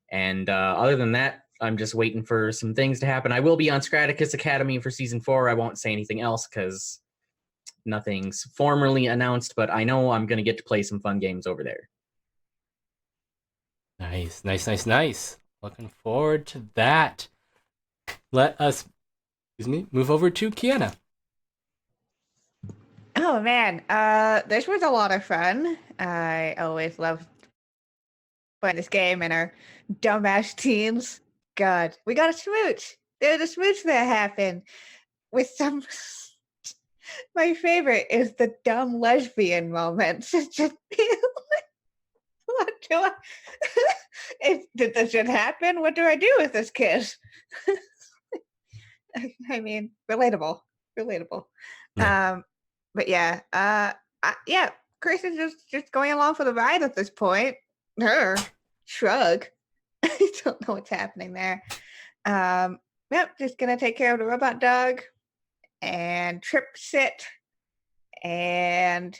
And other than that, I'm just waiting for some things to happen. I will be on Scraticus Academy for Season 4. I won't say anything else because nothing's formally announced, but I know I'm going to get to play some fun games over there. Nice. Looking forward to that. Let us, move over to Kiana. Oh man, this was a lot of fun. I always love playing this game and our dumbass teams. God, we got a smooch. There's a smooch that happened with some. My favorite is the dumb lesbian moments. Just what do I? Did this shit happen? What do I do with this kid? I mean, relatable. Yeah. But yeah, Chris is just going along for the ride at this point. Shrug. I don't know what's happening there. Just gonna take care of the robot dog and trip sit and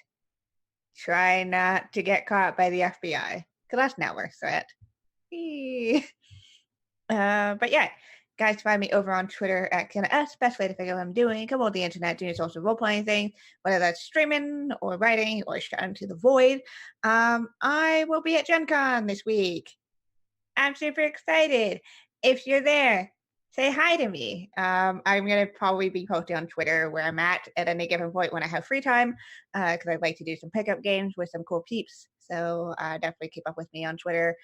try not to get caught by the FBI, because that's not worth threat. But yeah, guys, find me over on Twitter at KennaS. Best way to figure out what I'm doing. Come on the internet, doing social role-playing thing, whether that's streaming or writing or shouting to the void. I will be at Gen Con this week. I'm super excited. If you're there, say hi to me. I'm going to probably be posting on Twitter where I'm at any given point when I have free time, because I'd like to do some pickup games with some cool peeps. So definitely keep up with me on Twitter.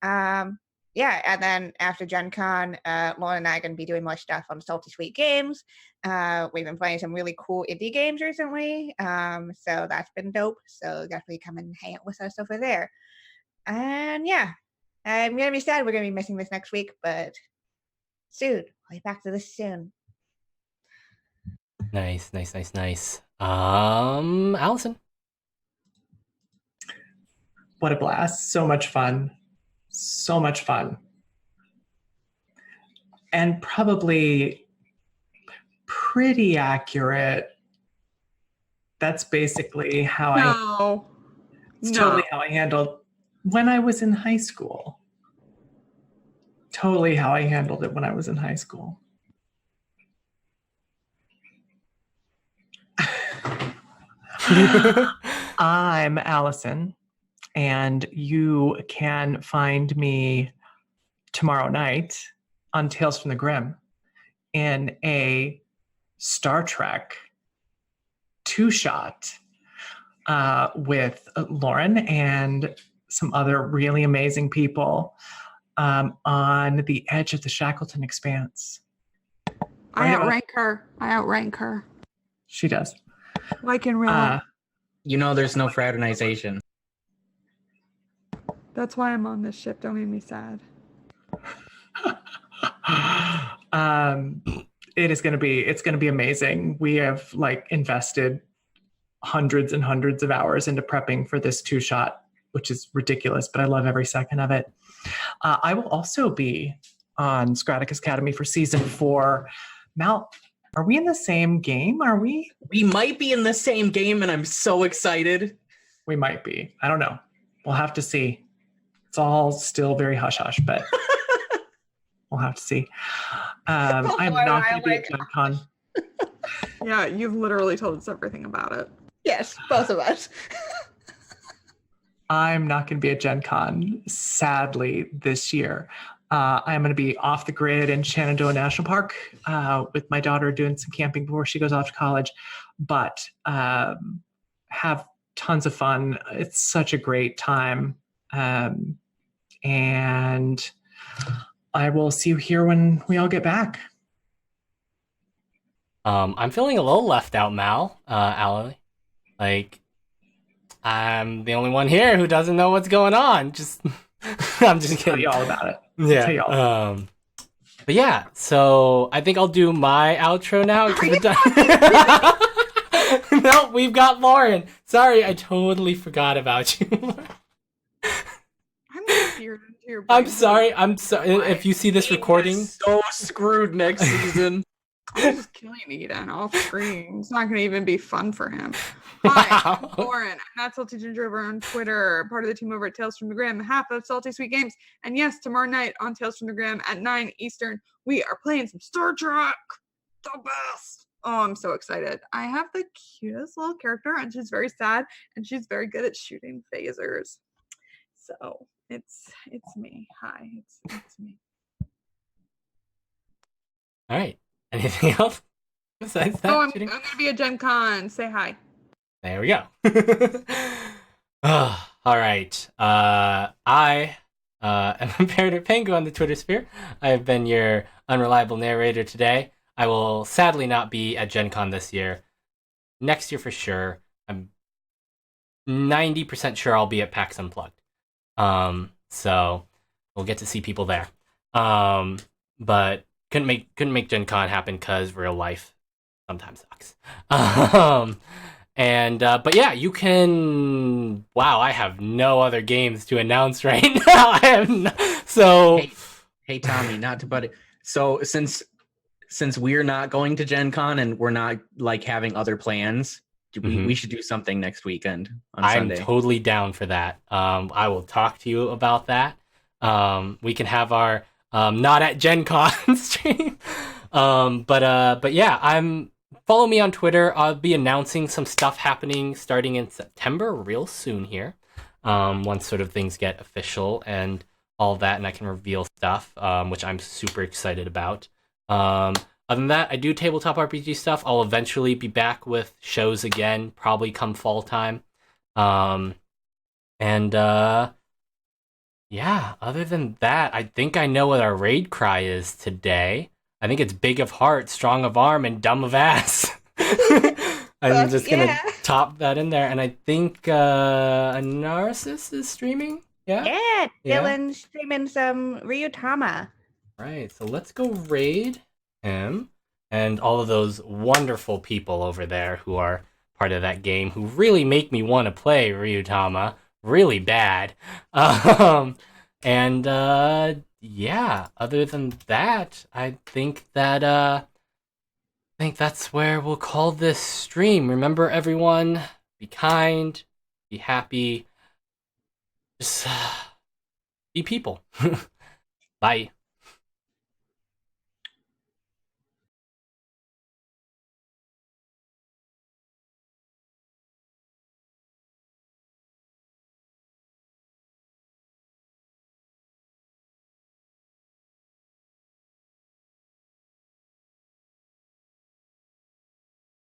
Yeah, and then after Gen Con, Lauren and I are going to be doing more stuff on Salty Sweet Games. We've been playing some really cool indie games recently, so that's been dope. So definitely come and hang out with us over there. And yeah, I'm going to be sad we're going to be missing this next week, but soon. I'll be back to this soon. Nice. Allison. What a blast. So much fun. And probably pretty accurate. That's basically how totally how I handled when I was in high school. Totally how I handled it when I was in high school. I'm Allison, and you can find me tomorrow night on Tales from the Grim in a Star Trek 2-shot with Lauren and some other really amazing people on the edge of the Shackleton Expanse. I outrank her. She does. Like in real life. There's no fraternization. That's why I'm on this ship. Don't make me sad. It's going to be amazing. We have invested hundreds and hundreds of hours into prepping for this 2-shot, which is ridiculous, but I love every second of it. I will also be on Scraticus Academy for season 4. Mal, are we in the same game? Are we? We might be in the same game, and I'm so excited. We might be. I don't know. We'll have to see. It's all still very hush-hush, but we'll have to see. I'm not going to be at Gen Con. Yeah, you've literally told us everything about it. Yes, both of us. I'm not going to be at Gen Con, sadly, this year. I'm going to be off the grid in Shenandoah National Park with my daughter doing some camping before she goes off to college. But have tons of fun. It's such a great time. And I will see you here when we all get back. I'm feeling a little left out, Mal, Allie. I'm the only one here who doesn't know what's going on. I'm just kidding. Tell you all about it. Yeah. Tell you all. But yeah, so I think I'll do my outro now. No, we've got Lauren. Sorry, I totally forgot about you. I'm gonna peer into your brain. I'm sorry. If you see this recording, so screwed next season. I'm just killing Eden off screen. It's not going to even be fun for him. Hi, I'm Lauren. I'm not Salty Ginger over on Twitter, part of the team over at Tales from the Grim, half of Salty Sweet Games. And yes, tomorrow night on Tales from the Grim at 9 Eastern, we are playing some Star Trek. The best. Oh, I'm so excited. I have the cutest little character, and she's very sad, and she's very good at shooting phasers. So it's me. Hi, it's me. all right. Anything else besides that? Oh, I'm going to be at Gen Con. Say hi. There we go. All right. I am Imperator Pengu on the Twitter sphere. I have been your unreliable narrator today. I will sadly not be at Gen Con this year. Next year for sure. I'm 90% sure I'll be at PAX Unplugged. So we'll get to see people there. But couldn't make Gen Con happen because real life sometimes sucks. But yeah, you can. Wow, I have no other games to announce right now. Hey, Tommy, not to butt it. So since we're not going to Gen Con and we're not having other plans, we should do something next weekend on Sunday. I'm totally down for that. I will talk to you about that. We can have our not at Gen Con stream. But yeah, follow me on Twitter. I'll be announcing some stuff happening starting in September real soon here. Once sort of things get official and all that, and I can reveal stuff, which I'm super excited about. Other than that, I do tabletop RPG stuff. I'll eventually be back with shows again, probably come fall time. And yeah, other than that, I think I know what our raid cry is today. I think it's big of heart, strong of arm, and dumb of ass. I'm just gonna top that in there, and I think Narcissus is streaming. Yeah, Dylan's streaming some Ryutama. Right, so let's go raid him and all of those wonderful people over there who are part of that game who really make me want to play Ryutama really bad. And yeah, other than that, I think that's where we'll call this stream. Remember, everyone, be kind, be happy, just be people. Bye.